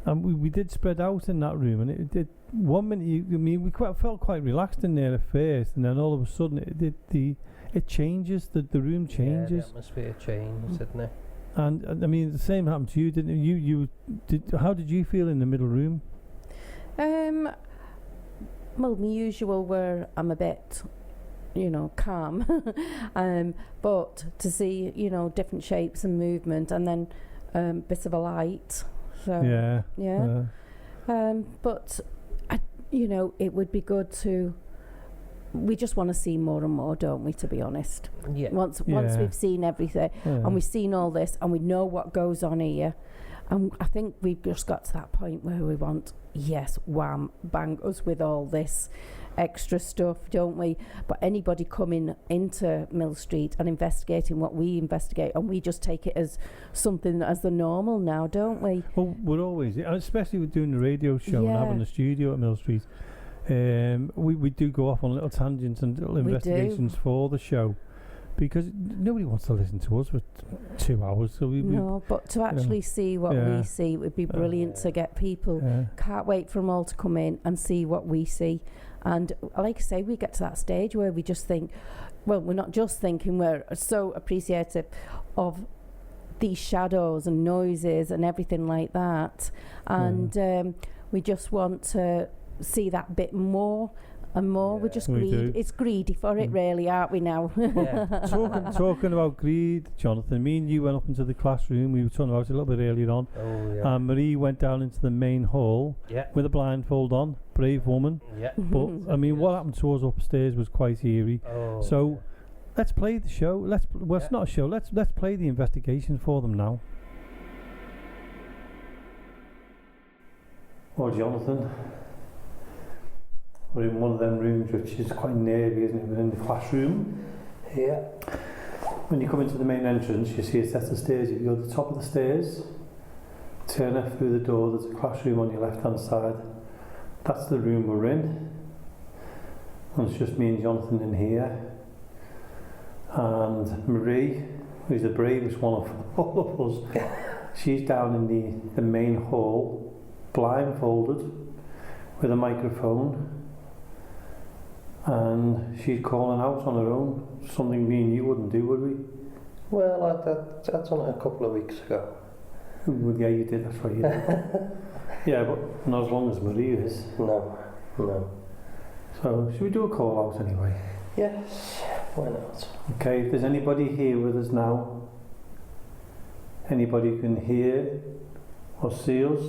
And we did spread out in that room, and it did. 1 minute, we felt quite relaxed in there at first, and then all of a sudden it changes. The room changes. Yeah, the atmosphere changed, didn't it? And I mean, the same happened to you, didn't it? You did. How did you feel in the middle room? Well, my usual where I'm a bit, calm, but to see, different shapes and movement, and then bit of a light. So but it would be good to. We just want to see more and more, don't we? To be honest, once we've seen everything and we've seen all this and we know what goes on here, and I think we've just got to that point where we want, wham, bang us with all this extra stuff, don't we? But anybody coming into Mill Street and investigating what we investigate, and we just take it as something as the normal now, don't we? Well, we're always, especially with doing the radio show and having the studio at Mill Street, we do go off on little tangents and little investigations for the show, because nobody wants to listen to us for 2 hours. So but to actually see what we see, it would be brilliant to get people. Can't wait for them all to come in and see what we see. And like I say, we get to that stage where we just think, well, we're not just thinking, we're so appreciative of these shadows and noises and everything like that. And We just want to see that bit more and more. We're just it's greedy for it, really, aren't we now? Talking about greed, Jonathan, me and you went up into the classroom. We were talking about it a little bit earlier on. And Marie went down into the main hall with a blindfold on. Brave woman. But I mean, what happened to us upstairs was quite eerie. So let's play the show. It's not a show. Let's play the investigation for them now. Oh, Jonathan. We're in one of them rooms which is quite nervy, isn't it? We're in the classroom. Yeah. When you come into the main entrance, you see a set of stairs. If you go to the top of the stairs, turn left through the door, there's a classroom on your left hand side. That's the room we're in. And it's just me and Jonathan in here. And Marie, who's the bravest one of all of us, she's down in the main hall, blindfolded, with a microphone. And she's calling out on her own, something me and you wouldn't do, would we? Well, that's on it a couple of weeks ago. Well, yeah, you did, that's right, you did. Yeah, but not as long as Marie is. No. So, should we do a call out anyway? Yes, why not? Okay, if there's anybody here with us now, anybody who can hear or see us,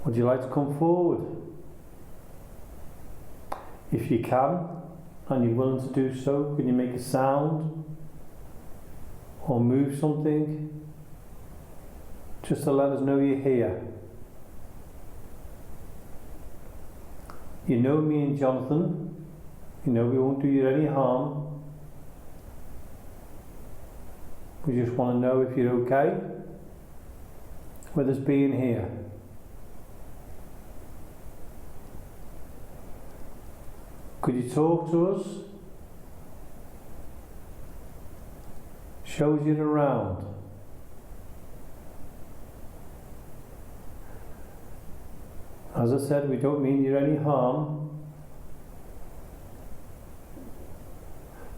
would you like to come forward? If you can, and you're willing to do so, can you make a sound or move something just to let us know you're here? You know me and Jonathan, you know we won't do you any harm. We just want to know if you're okay with us being here. Could you talk to us? Shows you around. As I said, we don't mean you any harm.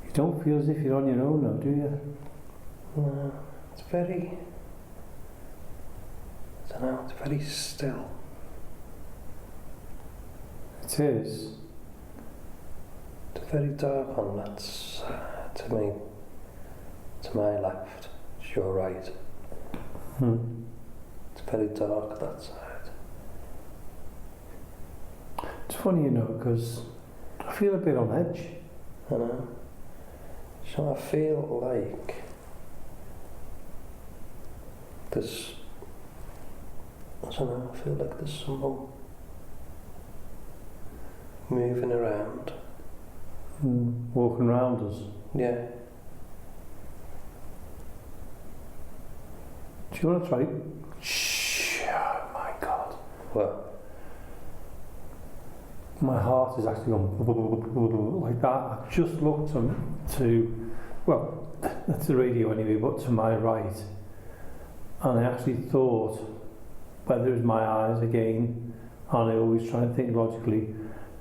You don't feel as if you're on your own now, do you? No, it's very... I don't know, it's very still. It is. It's very dark on that, to me, to my left, it's your right. It's very dark that side. It's funny, you know, because I feel a bit on edge. I know. So I feel like there's, I don't know, I feel like there's someone moving around. Walking around us. Yeah. Do you want to try? Shh, oh my God. What? My heart is actually going like that. I've just looked to, well, that's the radio anyway, but to my right. And I actually thought, whether it was my eyes again, and I always try and think logically,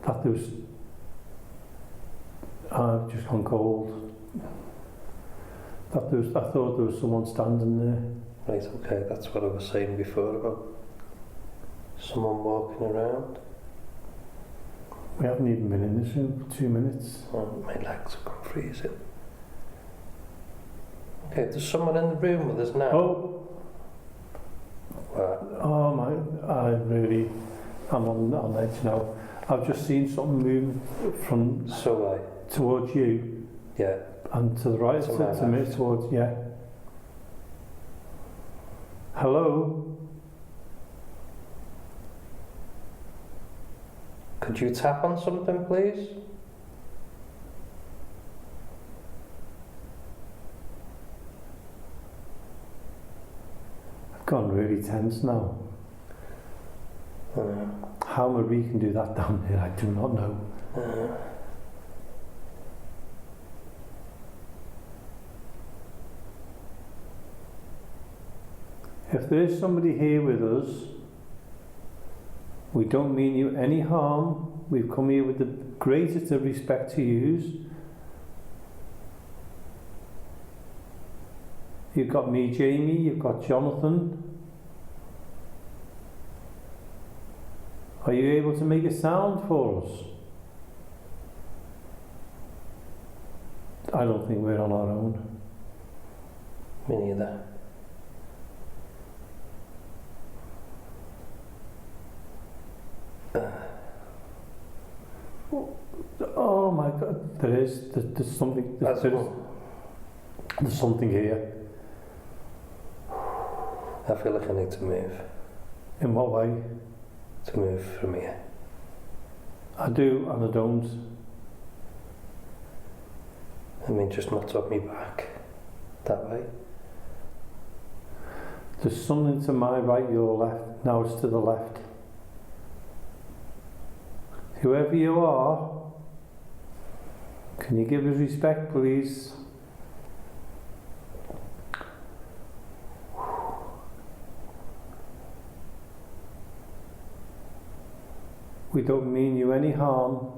that there was, I've just gone cold. That there was, I thought there was someone standing there. Right, okay, that's what I was saying before about someone walking around. We haven't even been in this room for 2 minutes. Oh, my legs are going freezing. Okay, there's someone in the room with us now. Oh! What? Oh my, I'm on edge now. I've just seen something move from towards you. Yeah. And to the right, to me, towards, yeah. Hello? Could you tap on something, please? I've gone really tense now. How Marie can do that down here, I do not know. If there is somebody here with us, we don't mean you any harm. We've come here with the greatest of respect to you. You've got me, Jamie, you've got Jonathan. Are you able to make a sound for us? I don't think we're on our own. Me neither. Oh my God, there's something, there's something here. I feel like I need to move. In what way? To move from here. I do and I don't. I mean, just not take me back that way. There's something to my right, your left. Now it's to the left. Whoever you are, can you give us respect, please? We don't mean you any harm.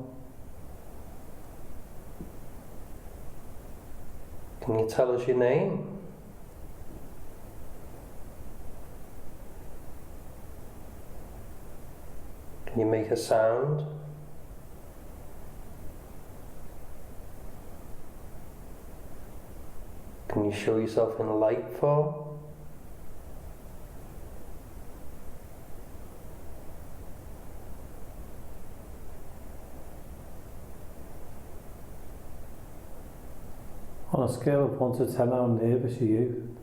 Can you tell us your name? Can you make a sound? Can you show yourself in light form? On a scale of 1 to 10, how nervous are you?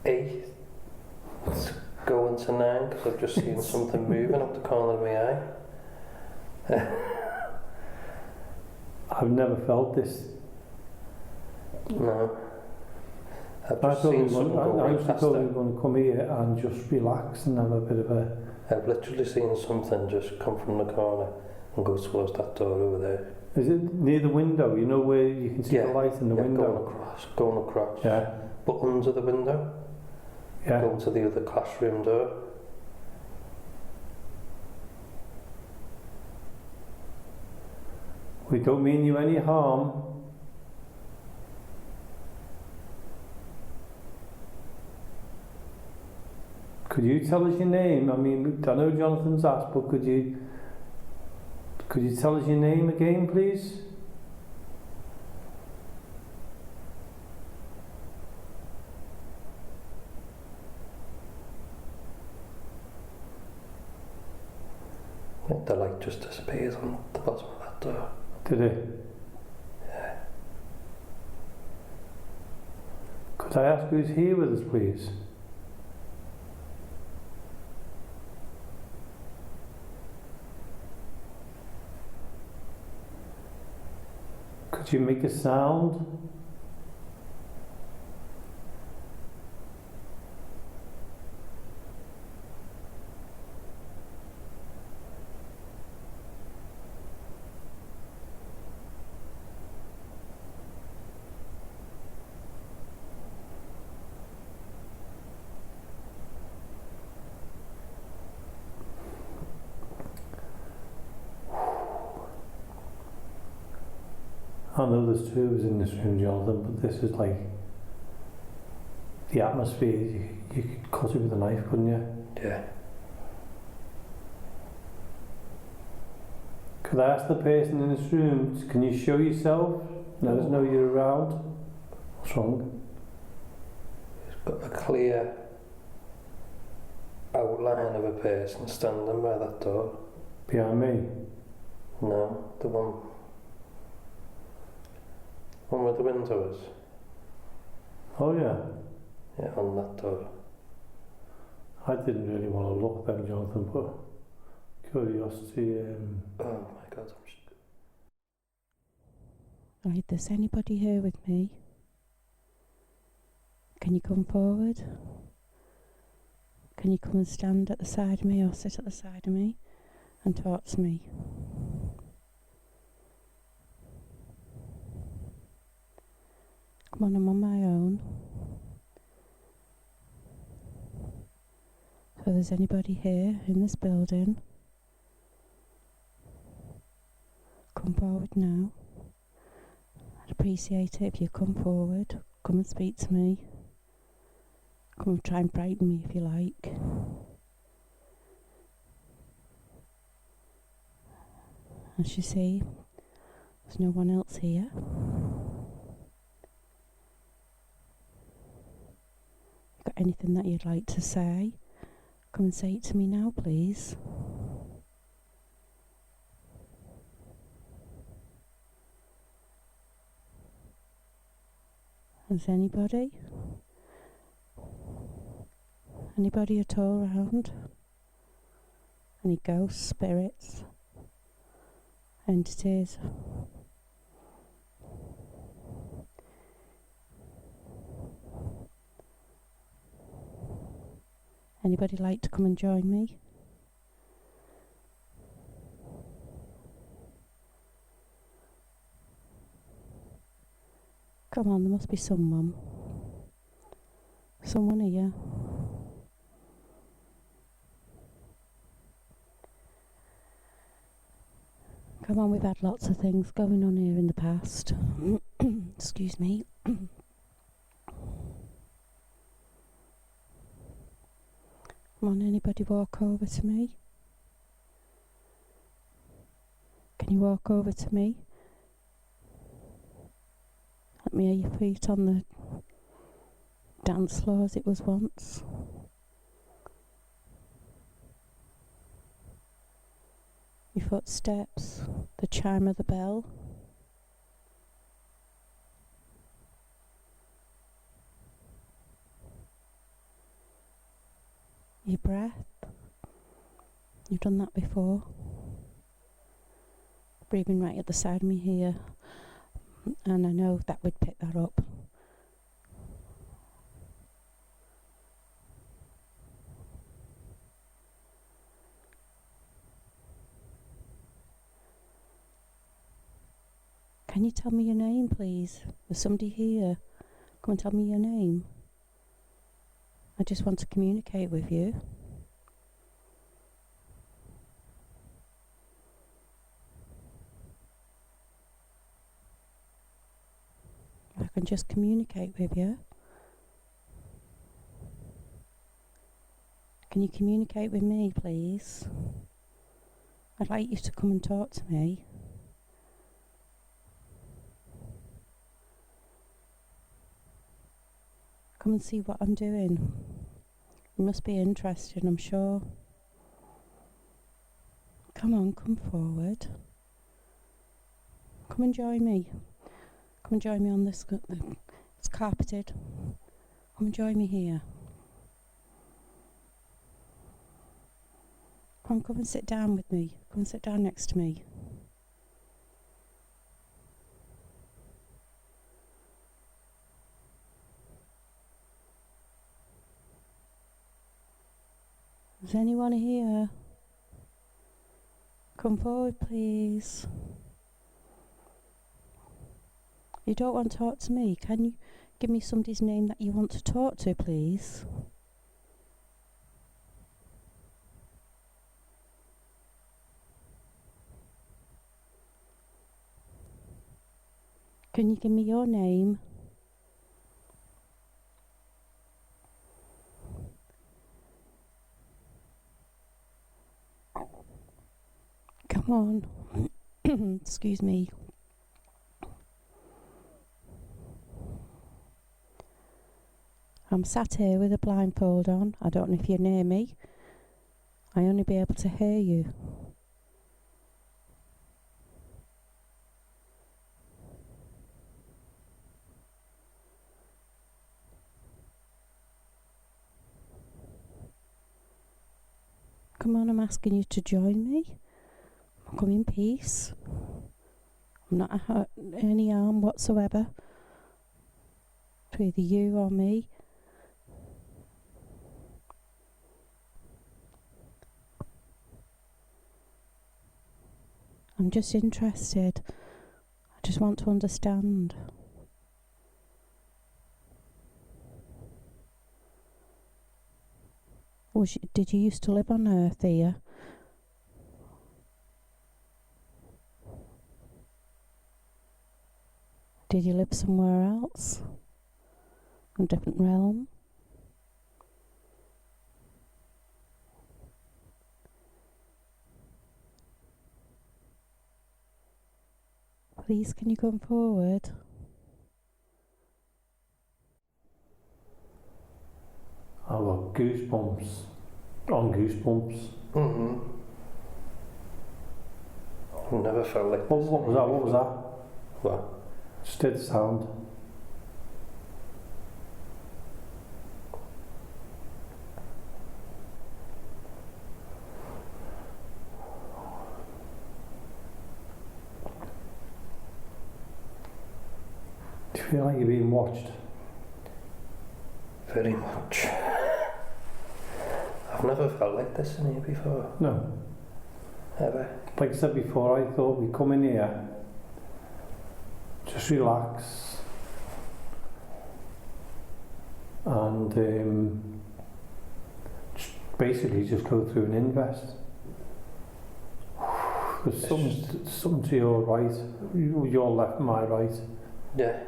8. It's going to 9 because I've just seen something moving up the corner of my eye. I've never felt this. No. I've I just seen something go I right actually past thought we it. were going to come here and just relax and have a bit of a... I've literally seen something just come from the corner and go towards that door over there. Is it near the window? You know where you can see the light in the window? Going across. Yeah. But under the window. Yeah. Going to the other classroom door. We don't mean you any harm. Could you tell us your name? I mean, I know Jonathan's asked, but could you tell us your name again, please? I think the light just disappears on the bottom of that door. Did it? Yeah. Could I ask who's here with us, please? Could you make a sound? I know there's two of us in this room, Jonathan, but this is like the atmosphere. You could cut it with a knife, couldn't you? Yeah. Could I ask the person in this room, can you show yourself? Let us know you're around. What's wrong? It's got a clear outline of a person standing by that door. Behind me? No, the one where the window is. Oh yeah. Yeah, on that door. I didn't really want to look then, Jonathan, but curiosity. Oh my God, Right, there's anybody here with me? Can you come forward? Can you come and stand at the side of me or sit at the side of me and talk to me? Come on, I'm on my own. So there's anybody here in this building? Come forward now. I'd appreciate it if you come forward. Come and speak to me. Come and try and frighten me if you like. As you see, there's no one else here. Got anything that you'd like to say? Come and say it to me now, please. Is anybody? Anybody at all around? Any ghosts, spirits, entities? Anybody like to come and join me? Come on, there must be someone. Someone here. Come on, we've had lots of things going on here in the past. Excuse me. Come on, anybody walk over to me? Can you walk over to me? Let me hear your feet on the dance floor as it was once. Your footsteps, the chime of the bell. Your breath. You've done that before. Breathing right at the side of me here. And I know that would pick that up. Can you tell me your name, please? There's somebody here. Come and tell me your name. I just want to communicate with you. I can just communicate with you. Can you communicate with me, please? I'd like you to come and talk to me. Come and see what I'm doing. You must be interested, I'm sure. Come on, come forward. Come and join me. Come and join me on this. It's carpeted. Come and join me here. Come and sit down with me. Come and sit down next to me. Is anyone here? Come forward, please. You don't want to talk to me. Can you give me somebody's name that you want to talk to, please? Can you give me your name? Come on. Excuse me. I'm sat here with a blindfold on. I don't know if you're near me. I only be able to hear you. Come on, I'm asking you to join me. Come in peace. I'm not hurt any harm whatsoever to either you or me. I'm just interested. I just want to understand. Did you used to live on Earth here? Did you live somewhere else? A different realm? Please, can you come forward? I've got goosebumps on goosebumps. I've never felt like this. What was that? What was that? What? Just did the sound. Do you feel like you're being watched? Very much. I've never felt like this in here before. No. Ever. Like I said before, I thought we'd come in here, just relax, and basically just go through and invest. There's something to your right, your left, my right. Yeah.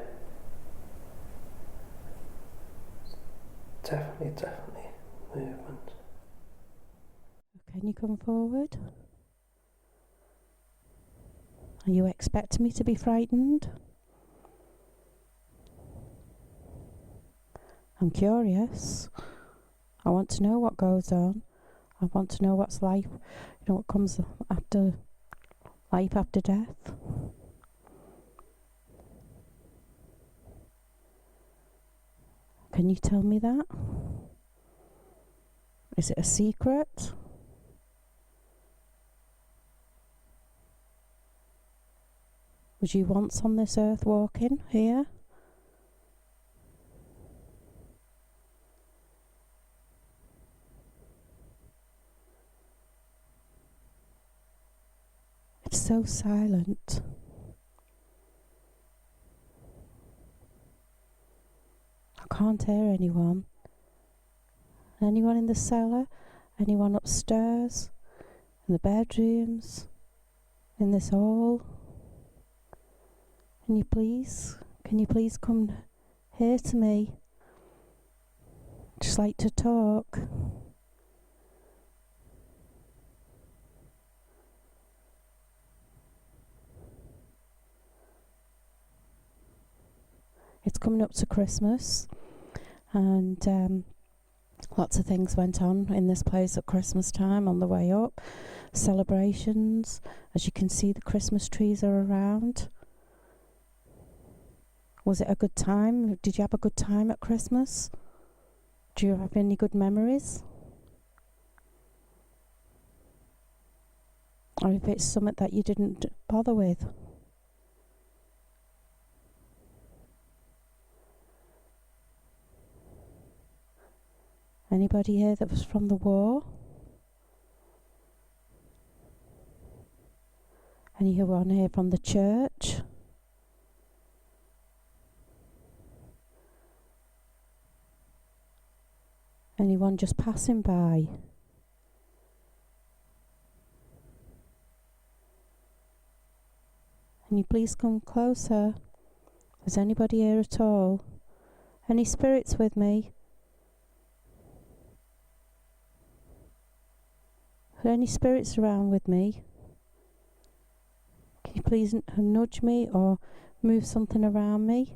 Definitely movement. Can you come forward? Are you expecting me to be frightened? I'm curious. I want to know what goes on. I want to know what's life, what comes after life after death. Can you tell me that? Is it a secret? Was you once on this earth walking here? It's so silent. I can't hear anyone. Anyone in the cellar? Anyone upstairs? In the bedrooms? In this hall? Can you please come here to me? Just like to talk. It's coming up to Christmas, and lots of things went on in this place at Christmas time on the way up. Celebrations. As you can see, the Christmas trees are around. Was it a good time? Did you have a good time at Christmas? Do you have any good memories? Or if it's something that you didn't bother with? Anybody here that was from the war? Anyone here from the church? Anyone just passing by? Can you please come closer? Is anybody here at all? Any spirits with me? Are there any spirits around with me? Can you please nudge me or move something around me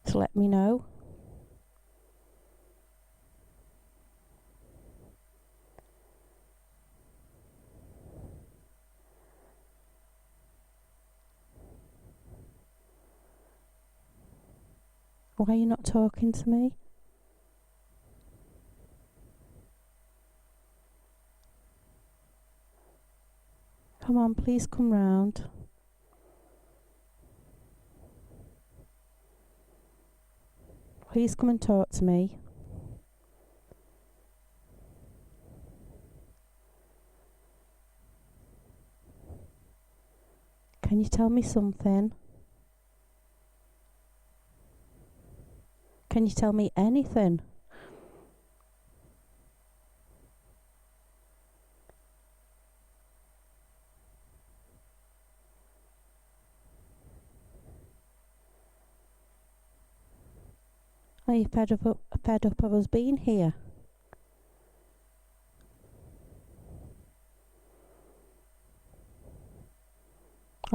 to let me know? Why are you not talking to me? Come on, please come round. Please come and talk to me. Can you tell me something? Can you tell me anything? Are you fed up of us being here?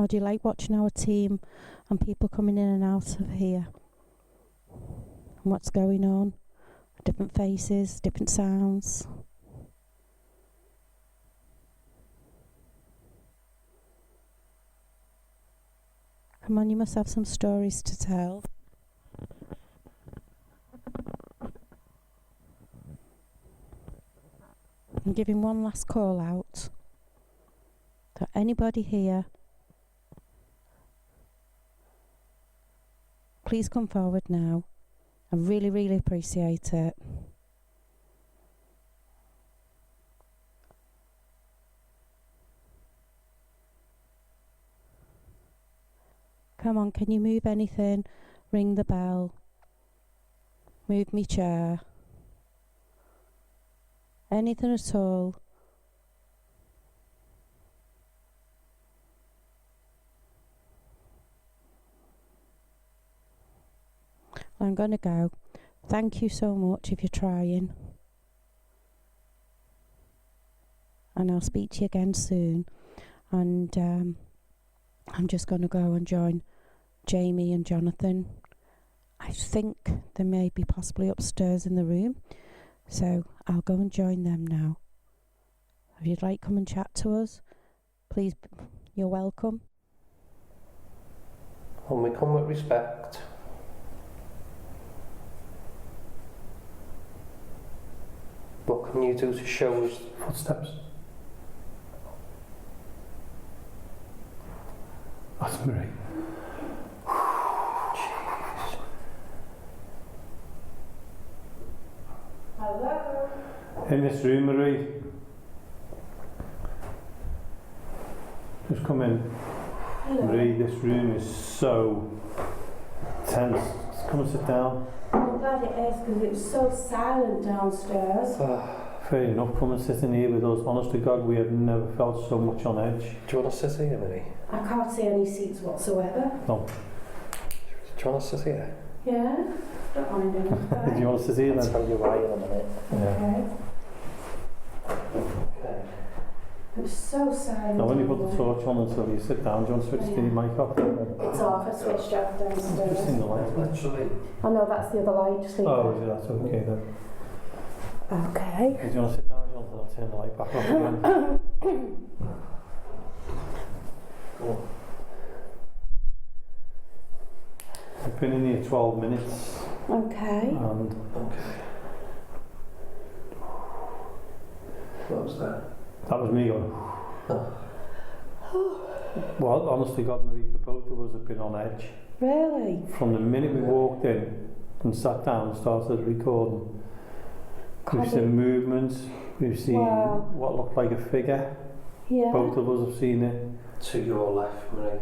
How do you like watching our team and people coming in and out of here? And what's going on? Different faces, different sounds. Come on, you must have some stories to tell. I'm giving one last call out. So anybody here, please come forward now. I really, really appreciate it. Come on, can you move anything? Ring the bell. Move me chair. Anything at all. I'm going to go. Thank you so much if you're trying. And I'll speak to you again soon. And I'm just going to go and join Jamie and Jonathan. I think they may be possibly upstairs in the room. So I'll go and join them now. If you'd like, come and chat to us. Please, you're welcome. And we come with respect. What can you do to show us Footsteps. That's Marie. Jeez. Hello? In this room, Marie. Just come in. Hello. Marie, this room is so tense. Just come and sit down. I'm glad it is because it was so silent downstairs. Fair enough, come and sit in here with us. Honest to God, we have never felt so much on edge. Do you want to sit here, Marie? I can't see any seats whatsoever. No. Do you want to sit here? Yeah? Don't mind it. Do you want to sit here I'll then? tell you why in a minute. Yeah. Okay. It was so silent. Now when you put the torch on until you sit down, do you want to switch the mic off? It's off, I switched off downstairs. Just in the light. Literally. Oh no, that's the other light, just leave Oh, it. yeah, that's okay then. Okay. Do you want to sit down? Do you want to turn the light back off again? Cool. We've been in here 12 minutes Okay. and Okay. What was that? that was me going. Well, honestly, God, Marie, the both of us have been on edge. Really? From the minute we walked in and sat down and started recording, we've seen movements, we've seen what looked like a figure. Yeah. Both of us have seen it. To your left, Marie.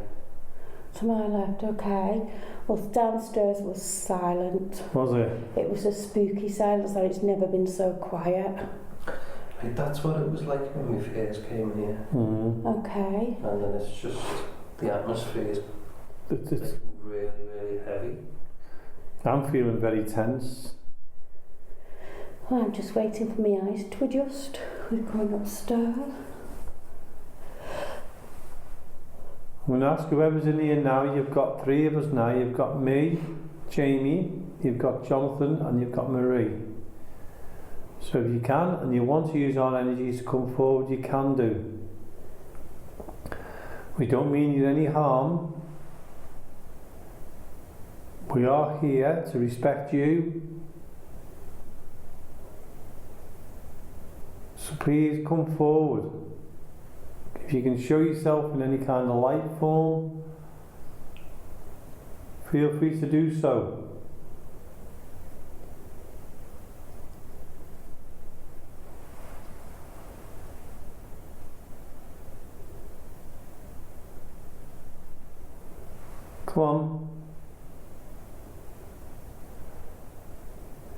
To my left, okay. Well, downstairs was silent. Was it? It was a spooky silence, like it's never been so quiet. Like, that's what it was like when we first came here. Okay. And then it's just, the atmosphere is It's, really, really heavy. I'm feeling very tense. Well, I'm just waiting for my eyes to adjust. We're going upstairs. I'm going to ask whoever's in here now. You've got three of us now. You've got me, Jamie, you've got Jonathan, and you've got Marie. So if you can and you want to use our energies to come forward, you can do. We don't mean you any harm. We are here to respect you. So please come forward. If you can show yourself in any kind of light form, feel free to do so. Come on.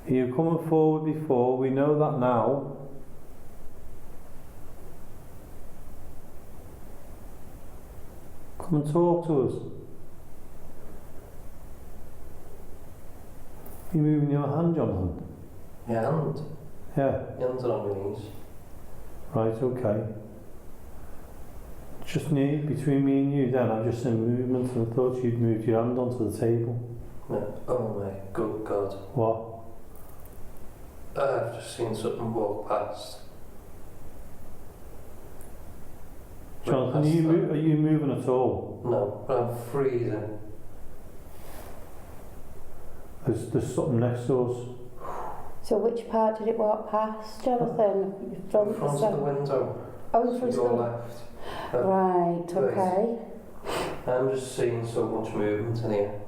You're coming forward before, we know that now. Come and talk to us. You moving your hand, Jonathan? Your hand? Yeah. Your hands are on my knees. Right, okay. Just near, between me and you then, I've just seen movement and I thought you'd moved your hand onto the table. No. Oh my good God. What? I've just seen something walk past. Jonathan, are you moving at all? No, but I'm freezing. There's something next to us. So which part did it walk past, Jonathan? In front of the window. Oh, in front of Your the left. Right, okay. I'm just seeing so much movement in here.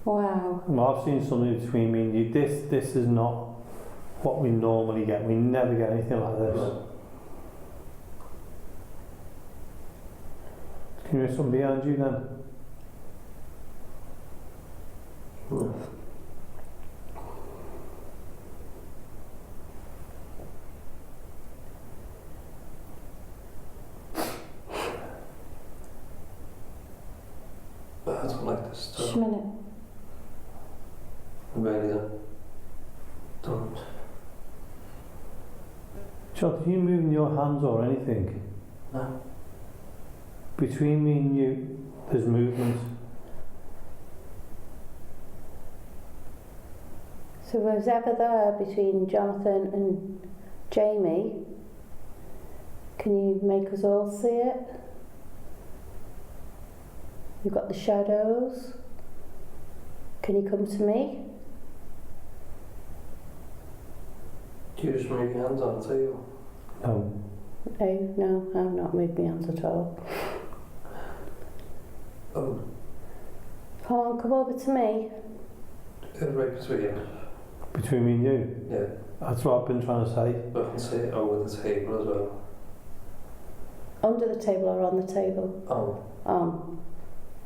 Wow. Well, I've seen something between me and you. This is not what we normally get. We never get anything like this. Can you hear something behind you then? No. I don't like this Just stuff. a minute. I really don't. Jonathan, are you moving your hands or anything? No. Between me and you, there's movement. So was ever there between Jonathan and Jamie? Can you make us all see it? You've got the shadows. Can you come to me? Do you just move your hands on the table? No. No, I've not moved my hands at all. Oh, Come on, come over to me. right between you. Between me and you? Yeah, That's what I've been trying to say. but I can see it over the table as well. Under the table or on the table? Oh,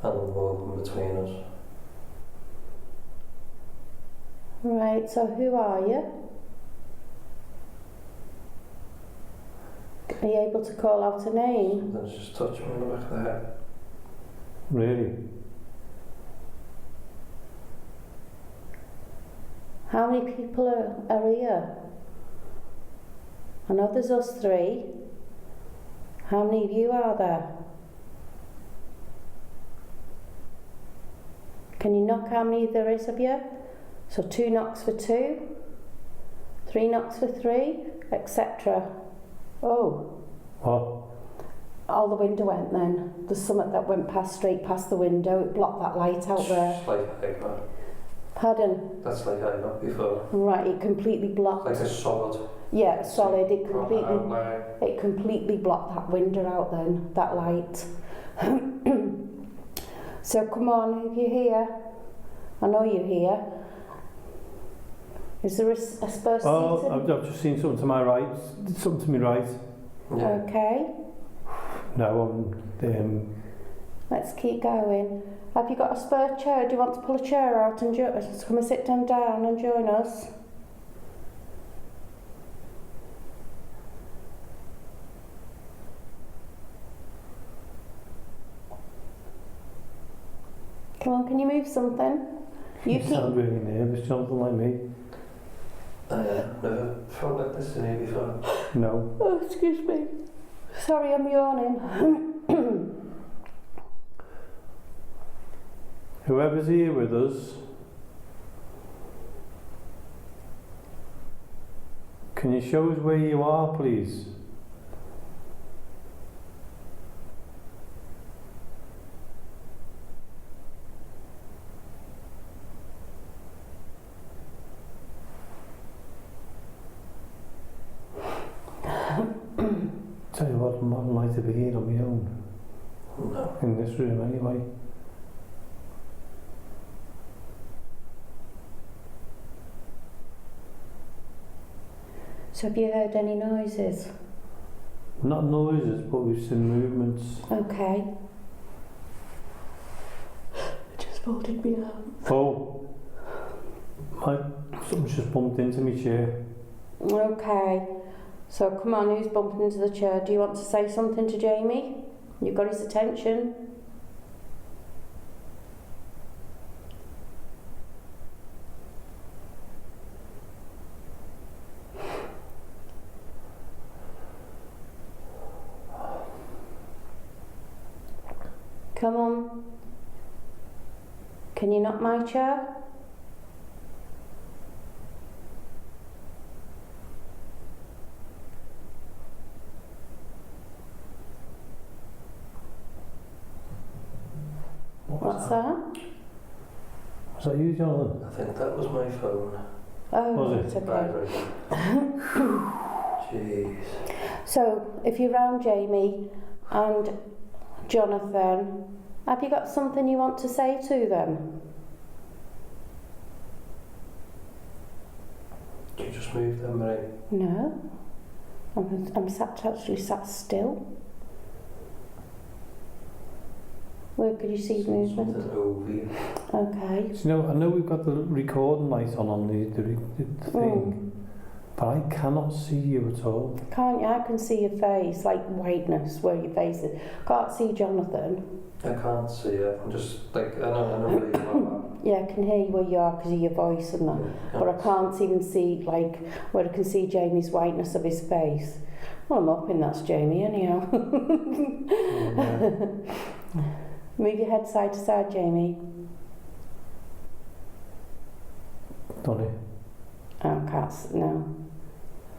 and the wall in between us. Right, so who are you? Are you able to call out a name? Then just touch me on the back of the head. Really? How many people are here? I know there's us three. How many of you are there? Can you knock how many there is of you? So 2 knocks for 2, 3 knocks for 3, etc. Oh, What? all the window went then. There's something that went straight past the window. It blocked that light out there. Just like I got. Pardon? That's like I got before. Right, it completely blocked. Like a solid. Yeah, solid. It proper completely. outline. It completely blocked that window out then, that light. So come on, if you're here, I know you're here. Is there a Spurs Oh, seating? I've just seen something to my right. Something to my right. Yeah. Okay, No, let's keep going. Have you got a spare chair? Do you want to pull a chair out and come and sit down and join us? Come on, can you move something? you sound really nervous, Jonathan, like me. Never felt like this in here before. No. Oh, excuse me. Sorry, I'm yawning. Whoever's here with us, can you show us where you are, please? Tell you what, I'm not like to be here on my own. No. In this room, anyway. So have you heard any noises? Not noises, but we've seen movements. Okay. It just folded me out. Oh, something's just bumped into me chair. Okay. So come on, who's bumping into the chair? Do you want to say something to Jamie? You've got his attention. Come on. Can you knock my chair? What's that? Was that you, Jonathan? I think that was my phone. Oh, Was right, it? okay. Jeez. So, if you're round Jamie and Jonathan, have you got something you want to say to them? You just moved them, Mare. No. I'm actually sat still. Where could you see movement? Something over you. Okay. So, I know we've got the recording light on the thing, but I cannot see you at all. Can't you? I can see your face, like whiteness where your face is. Can't see Jonathan. I can't see it. I'm just like, I know where you are. Yeah, I can hear you where you are because of your voice and that. But I can't even see, like, where I can see Jamie's whiteness of his face. Well, I'm hoping that's Jamie anyhow. Move your head side to side, Jamie. Don't Oh, can't. No.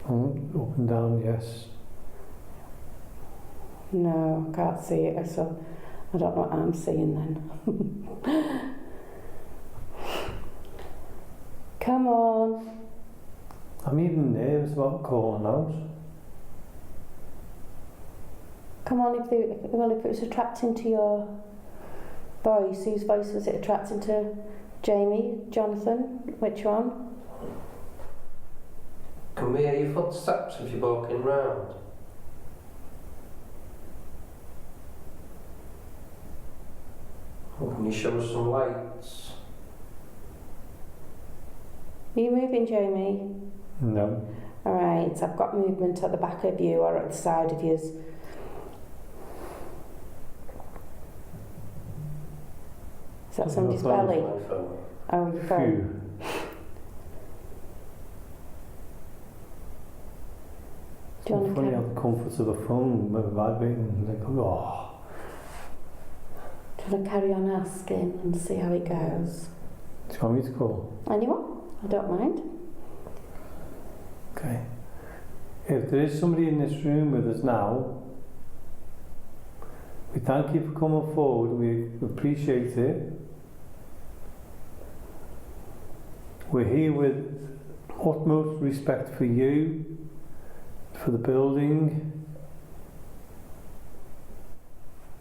Up and down, yes. No, I can't see it. So I don't know what I'm seeing then. Come on. I'm even nervous about calling out. Come on, if it was attracting to your voice, whose voice was it attracting to? Jamie? Jonathan? Which one? Can we hear your footsteps if you're walking round? Or can you show us some lights? Are you moving, Jamie? No. Alright, I've got movement at the back of you or at the side of you. Is that somebody's belly? My phone. Oh, your phone. Do you want It's to funny carry, how the comforts of the phone were vibrating, like, oh. do you want to carry on asking and see how it goes? Do you want me to call? Anyone? I don't mind. Okay. If there is somebody in this room with us now, we thank you for coming forward, we appreciate it. We're here with utmost respect for you, for the building,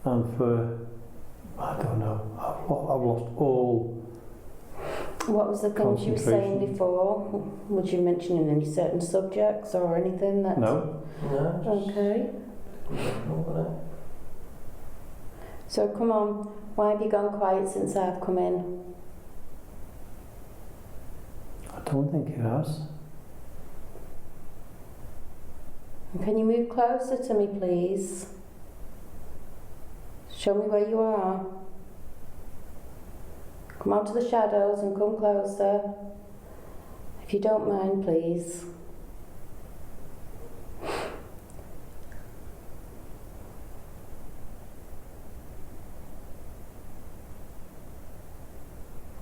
and for, I don't know, I've lost all. What was the things you were saying before? Was you mentioning any certain subjects or anything that? No. No. Okay. No. So come on, why have you gone quiet since I've come in? I don't think it has. Can you move closer to me, please? Show me where you are. Come out to the shadows and come closer. If you don't mind, please.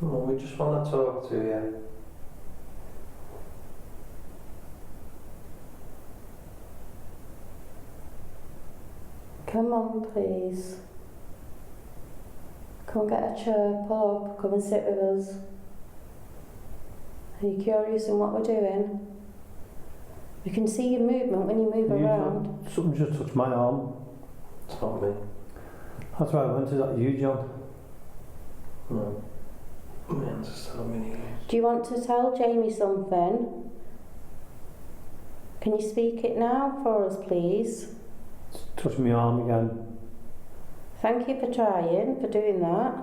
Well, we just want to talk to you. Come on, please. Come and get a chair, pull up, come and sit with us. Are you curious in what we're doing? You can see your movement when you move around. Something just touched my arm. It's not me. That's why I went to that you, John. No. Man, just how many years? Do you want to tell Jamie something? Can you speak it now for us, please? Touched my arm again. Thank you for trying, for doing that.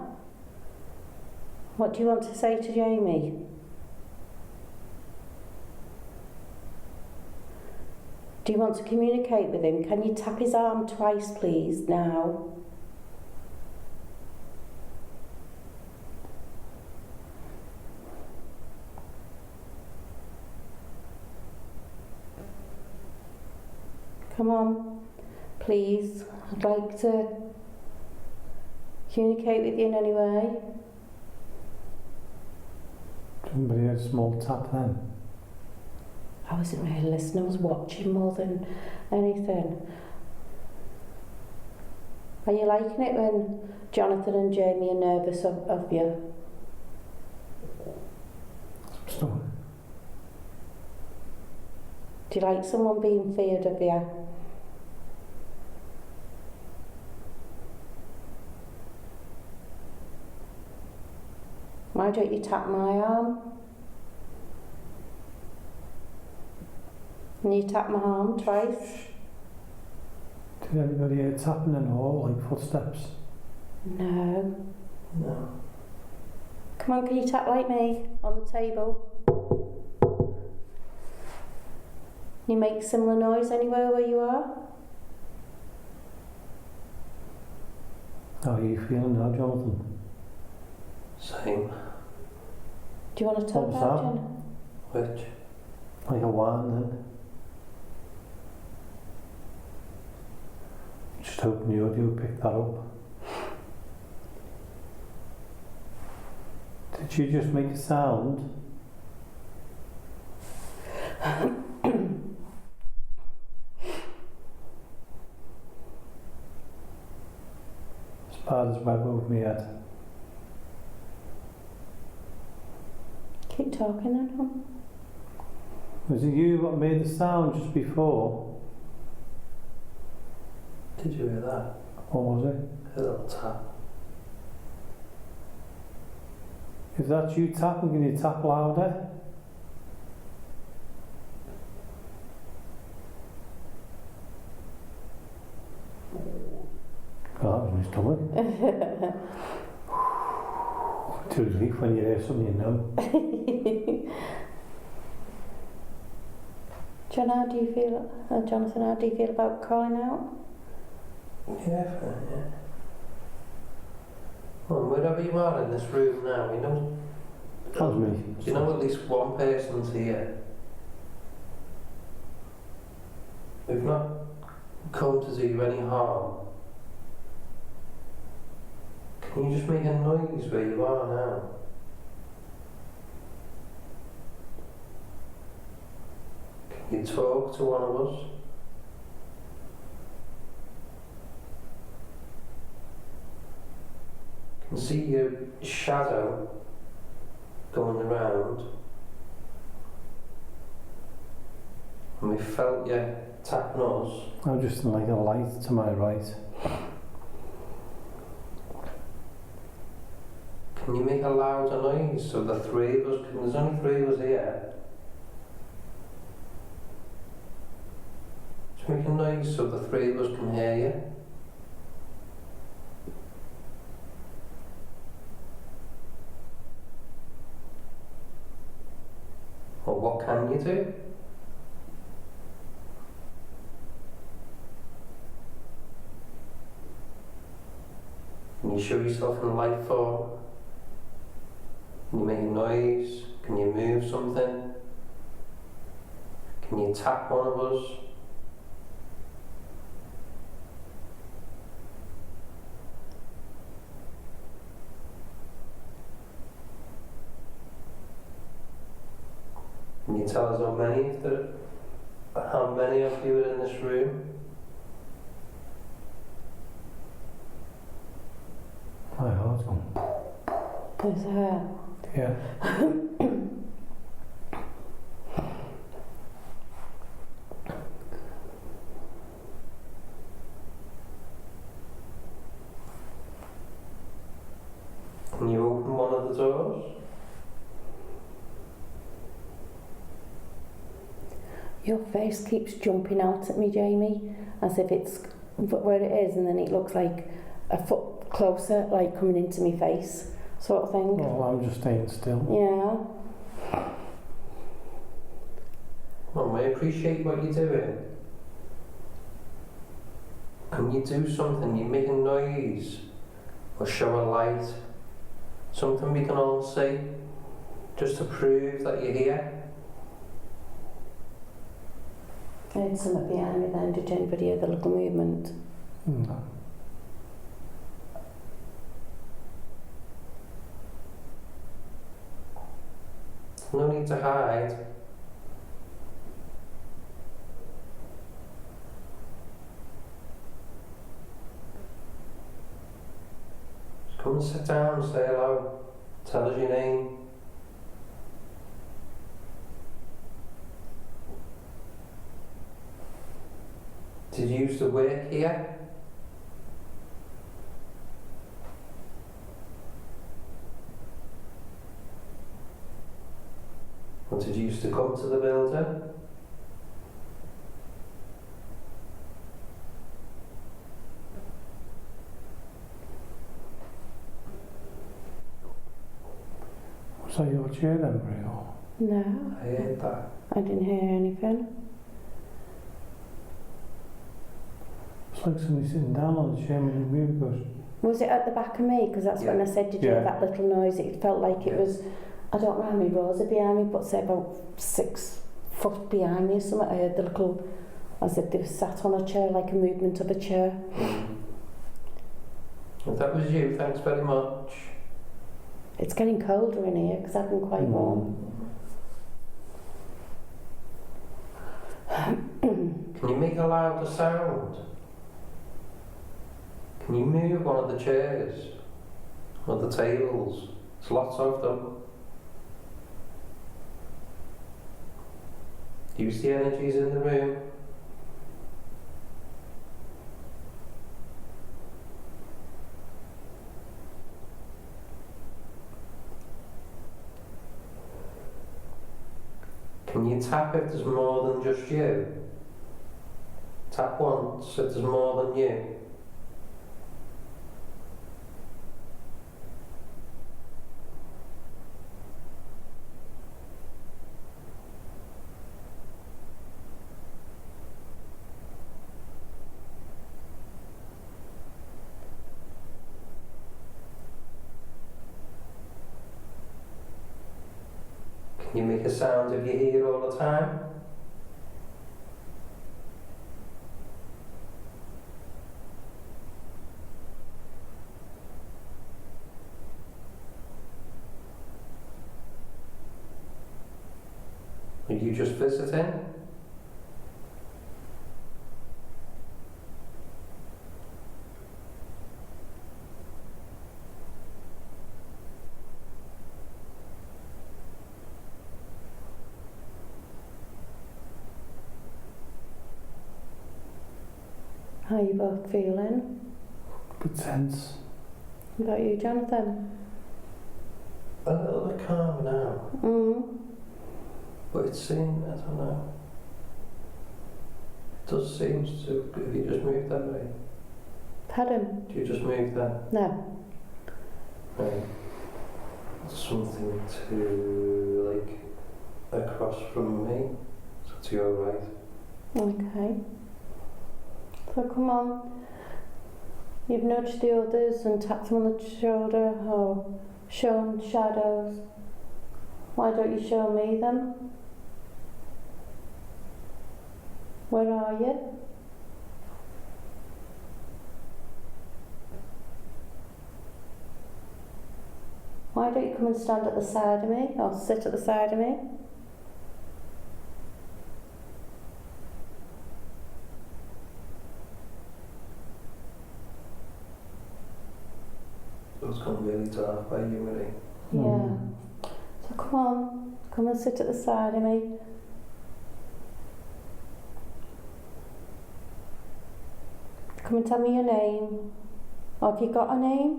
What do you want to say to Jamie? Do you want to communicate with him? Can you tap his arm twice, please, now? Come on, please. I'd like to communicate with you in any way? Somebody had a small tap then. I wasn't really listening, I was watching more than anything. Are you liking it when Jonathan and Jamie are nervous of you? So, Do you like someone being feared of you? Why don't you tap my arm? Can you tap my arm twice? did anybody hear tapping in the hall, like footsteps? No. No. Come on, can you tap like me on the table? You make similar noise anywhere where you are? How are you feeling now, Jonathan? Same. Do you want to tap What was out, that? Jen? Which? Like a whine then? Just hoping the audio picked that up. Did you just make a sound? As bad as web over my head. Keep talking then, hon. Was it you that made the sound just before? Did you hear that? What was it? A little tap. If that's you tapping, can you tap louder? Oh, that was my stomach. Too relief when you hear something you know. John, how do you feel? Jonathan, how do you feel about calling out? Yeah, fine, yeah. Well, wherever you are in this room now, you know. That was me. You know at least one person's here. We've not come to do you any harm. Can you just make a noise where you are now? Can you talk to one of us? Can see your shadow going around. And we felt you tapping us. I'm just like a light to my right. Can you make a louder noise so the three of us can, there's only three of us here. Just make a noise so the three of us can hear you. Or what can you do? Can you show yourself in light form? Can you make a noise? Can you move something? Can you tap one of us? Can you tell us how many of you are in this room? My heart's gone. There's her. Yeah. Can you open one of the doors? Your face keeps jumping out at me, Jamie, as if it's where it is, and then it looks like a foot closer, like coming into my face, sort of thing. Well, I'm just staying still. Yeah. Well, I appreciate what you're doing. Can you do something? You make a noise or show a light, something we can all see, just to prove that you're here. I had something behind me then. Did anybody hear the little movement? No. No need to hide. Just come and sit down and say hello. Tell us your name. Did you used to work here? Or did you used to come to the building? Was that your chair then, Brio? No, I heard that. I didn't hear anything. It's like somebody sitting down on the chair when you move goes. Was it at the back of me? Because that's when I said, did you hear that little noise? It felt like it was, I don't know how many rows are behind me, but say about 6 foot behind me or something. I heard the little, as if they were sat on a chair, like a movement of a chair. If that was you, thanks very much. It's getting colder in here because I've been quite warm. Can you make a louder sound? Can you move one of the chairs? Or the tables? There's lots of them. Use the energies in the room. Can you tap if there's more than just you? Tap once if there's more than you. Can you make a sound if you're here all the time? Are you just visiting? How are you both feeling? Bit tense. What about you, Jonathan? A little bit calmer now. But it seems, I don't know. It does seem to, have you just moved that way? Pardon? Do you just move that? No. Right. Something to, like, across from me, so to your right. Okay. So come on. You've nudged the others and tapped them on the shoulder or shown shadows. Why don't you show me them? Where are you? Why don't you come and stand at the side of me or sit at the side of me? It's gone really dark by you, really. Yeah. So come on, come and sit at the side of me. Come and tell me your name. Or have you got a name?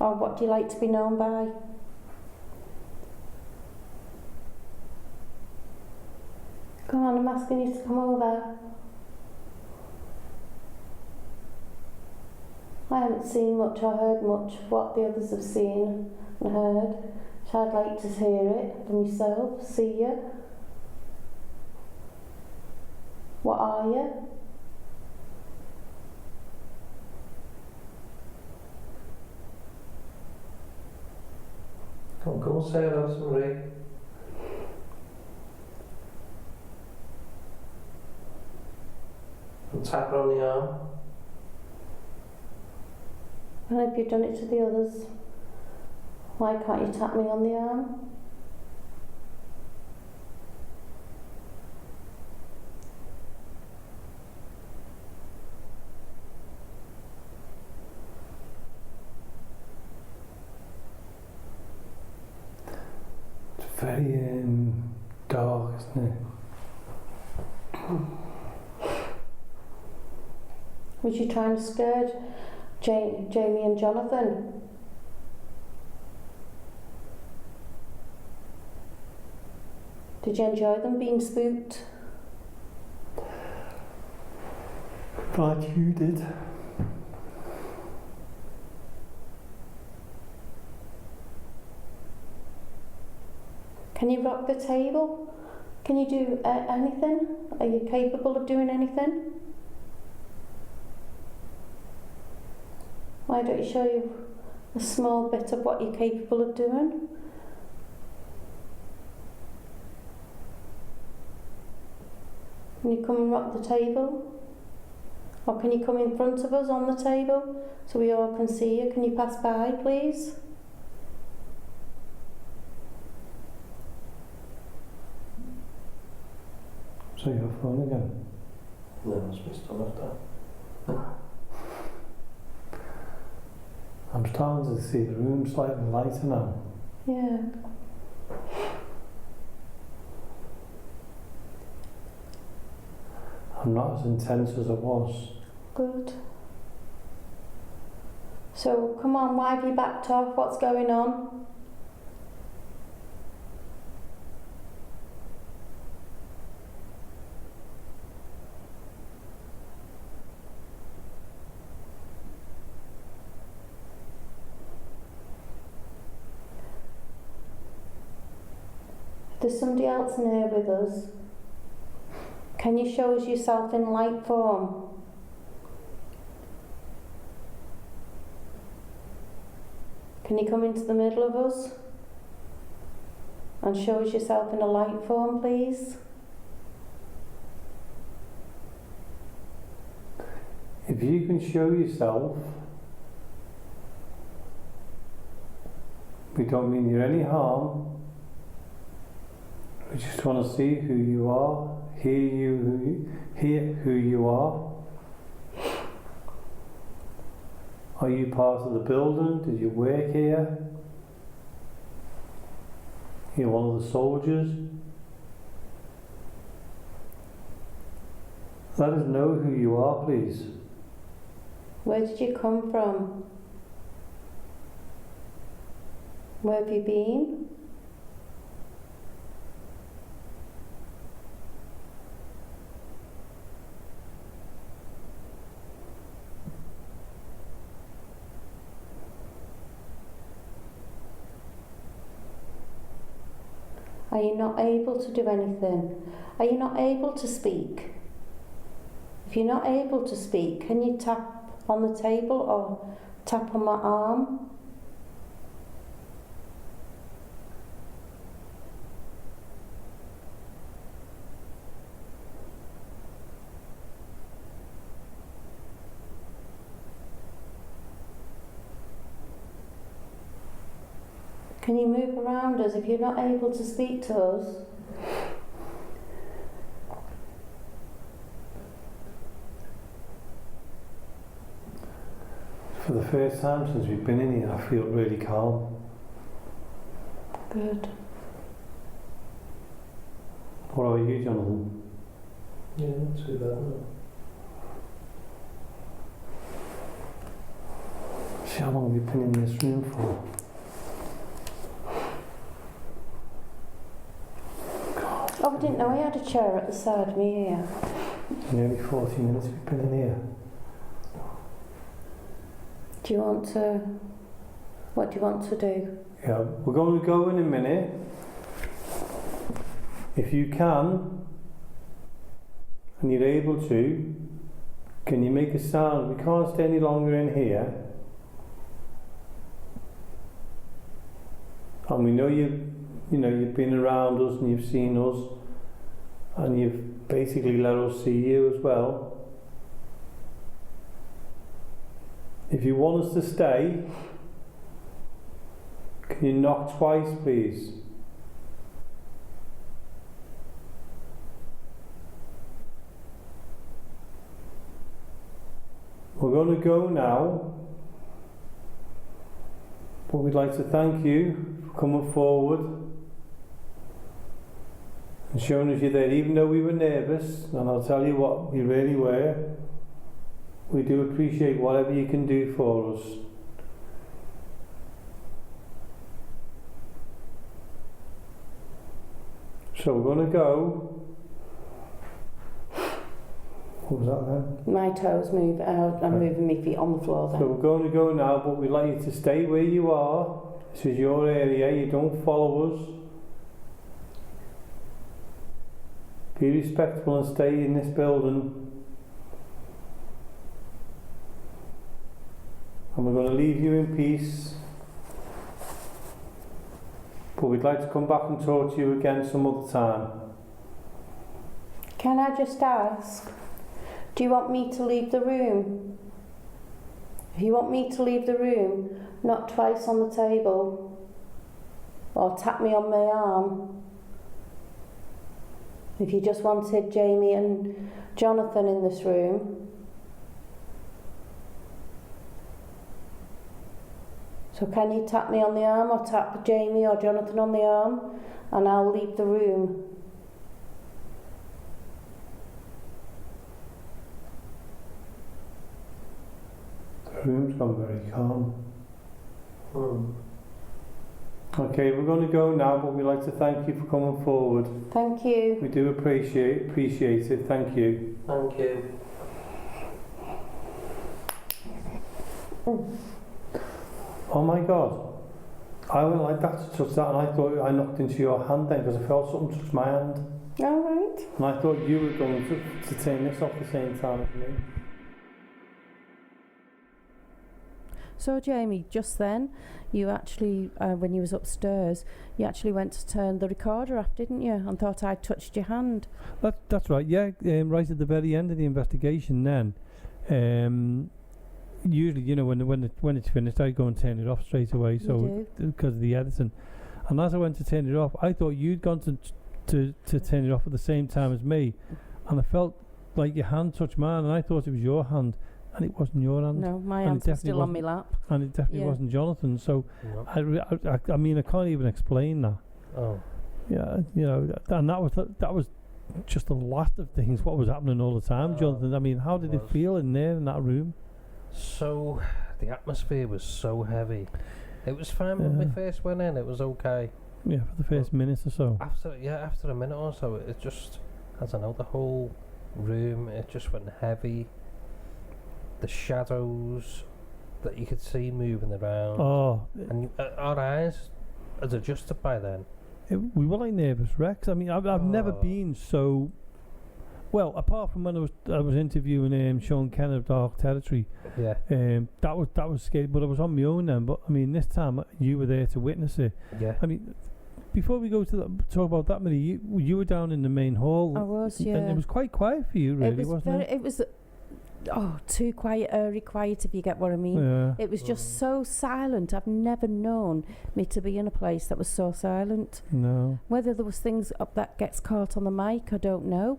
Or what do you like to be known by? Come on, I'm asking you to come over. I haven't seen much or heard much of what the others have seen and heard, so I'd like to hear it for myself, see you. What are you? Come and say hello to Marie. And tap her on the arm. And if you've done it to the others, why can't you tap me on the arm? very dark, isn't it? Was you trying to scare Jamie and Jonathan? Did you enjoy them being spooked? Glad you did. Can you rock the table? Can you do anything? Are you capable of doing anything? Why don't you show you a small bit of what you're capable of doing? Can you come and rock the table? Or can you come in front of us on the table so we all can see you? Can you pass by, please? So your phone again? No, it's my stomach that. I'm starting to see the room slightly lighter now. Yeah. I'm not as intense as I was. Good. So, come on, why have you backed off? What's going on? There's somebody else in here with us. Can you show us yourself in light form? Can you come into the middle of us and show us yourself in a light form, please? If you can show yourself, we don't mean you any harm. We just want to see who you are, hear who you are. Are you part of the building? Did you work here? You're one of the soldiers? Let us know who you are, please. Where did you come from? Where have you been? Are you not able to do anything? Are you not able to speak? If you're not able to speak, can you tap on the table or tap on my arm? Can you move around us if you're not able to speak to us? For the first time since we've been in here, I feel really calm. Good. What about you, Jonathan? Yeah, not too bad, no. See how long have you been in this room for? Oh, I didn't know I had a chair at the side of me here. Nearly 40 minutes we've been in here. Do you want to... What do you want to do? Yeah, we're going to go in a minute. If you can, and you're able to, can you make a sound? We can't stay any longer in here. And we know you've been around us and you've seen us, and you've basically let us see you as well. If you want us to stay, can you knock twice, please? We're going to go now, but we'd like to thank you for coming forward and showing us you're there, even though we were nervous. And I'll tell you what, we really were. We do appreciate whatever you can do for us. So we're going to go. What was that then? My toes move. I'm moving my feet on the floor then. So we're going to go now, but we'd like you to stay where you are. This is your area. You don't follow us. Be respectful and stay in this building. And we're going to leave you in peace. But we'd like to come back and talk to you again some other time. Can I just ask, do you want me to leave the room? If you want me to leave the room, not twice on the table. Or tap me on my arm. If you just wanted Jamie and Jonathan in this room. So can you tap me on the arm or tap Jamie or Jonathan on the arm and I'll leave the room. The room's gone very calm. Okay, we're going to go now, but we'd like to thank you for coming forward. Thank you. We do appreciate it. Thank you. Thank you. Oh my God. I went like that to touch that and I thought I knocked into your hand then because I felt something touch my hand. Alright. And I thought you were going to turn this off the same time as me. So Jamie, just then, you actually, when you was upstairs, you actually went to turn the recorder off, didn't you? And thought I'd touched your hand. That's right, yeah. Right at the very end of the investigation then, usually, you know, when it's finished, I go and turn it off straight away. So because of the editing. And as I went to turn it off, I thought you'd gone to turn it off at the same time as me. And I felt like your hand touched mine, and I thought it was your hand. And it wasn't your hand. No, my hand was still on my lap. And it definitely wasn't Jonathan. So, I mean, I can't even explain that. Oh. Yeah, you know, and that was just the last of things. What was happening all the time, Jonathan? I mean, how did it feel in there in that room? So, the atmosphere was so heavy. It was fine when we first went in. It was okay. Yeah, for the first minute or so. After a minute or so, it just, I don't know, the whole room, it just went heavy. The shadows that you could see moving around. Oh. And our eyes had adjusted by then. We were like nervous wrecks. I mean, I've never been so... Well, apart from when I was interviewing Sean Kenn of Dark Territory. Yeah. That was scary, but I was on my own then. But I mean, this time you were there to witness it. Yeah. I mean, before we go to talk about that, Marie, you were down in the main hall. I was, yeah. And it was quite quiet for you, really, wasn't it? It was... too quiet, eerie quiet, if you get what I mean. Yeah. It was just so silent. I've never known me to be in a place that was so silent. No. Whether there was things up that gets caught on the mic, I don't know.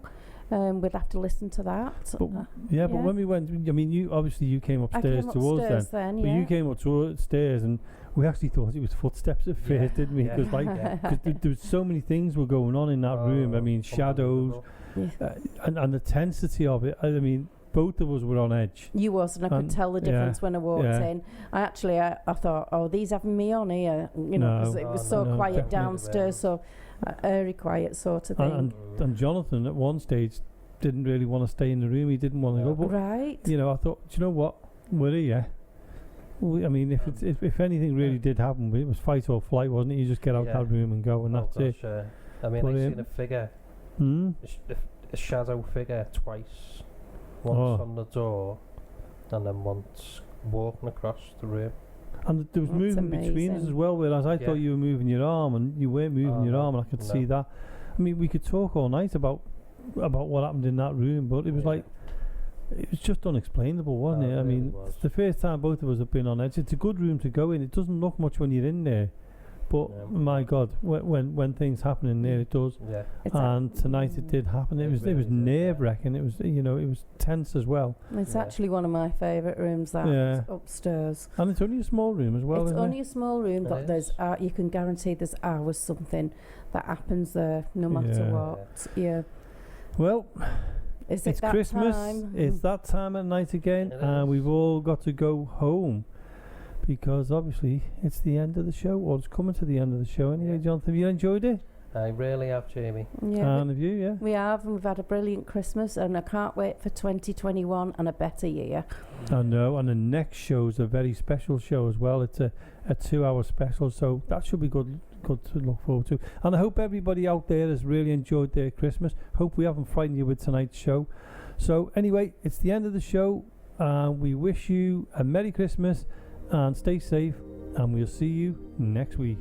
We'd have to listen to that. But when we went, I mean, you came upstairs to us then. But you came upstairs and we actually thought it was footsteps at first, didn't we? Because there was so many things were going on in that room. I mean, shadows and the tensity of it. I mean, both of us were on edge. You was, and I could tell the difference when I walked in. I thought, oh, these having me on here, you know, because it was so quiet downstairs, so eerie quiet sort of thing. And Jonathan at one stage didn't really want to stay in the room. He didn't want to go. But, you know, I thought, do you know what? We're here. I mean, if anything really did happen, it was fight or flight, wasn't it? You just get out that room and go, and that's it. I mean, I've seen a figure, a shadow figure twice. Once on the door, and then once walking across the room. And there was movement between us as well, whereas I thought you were moving your arm, and you weren't moving your arm, and I could see that. I mean, we could talk all night about what happened in that room, but it was like, it was just unexplainable, wasn't it? I mean, it's the first time both of us have been on edge. It's a good room to go in. It doesn't look much when you're in there, but my God, when things happen in there, it does. Yeah. And tonight it did happen. It was nerve-wracking. It was it was tense as well. It's actually one of my favourite rooms. That upstairs. And it's only a small room as well. It's isn't only it? a small room, but there's you can guarantee there's always something that happens there, no matter what. Yeah. Well, it's that Christmas. Time? It's that time at night again, and we've all got to go home because obviously it's the end of the show, or it's coming to the end of the show. Anyway, Jonathan, have you enjoyed it? I really have, Jamie. Yeah. And have you? Yeah. We have, and we've had a brilliant Christmas, and I can't wait for 2021 and a better year. I know, and the next show is a very special show as well. It's a 2-hour special, so that should be good to look forward to. And I hope everybody out there has really enjoyed their Christmas. Hope we haven't frightened you with tonight's show. So anyway, it's the end of the show. We wish you a Merry Christmas and stay safe, and we'll see you next week.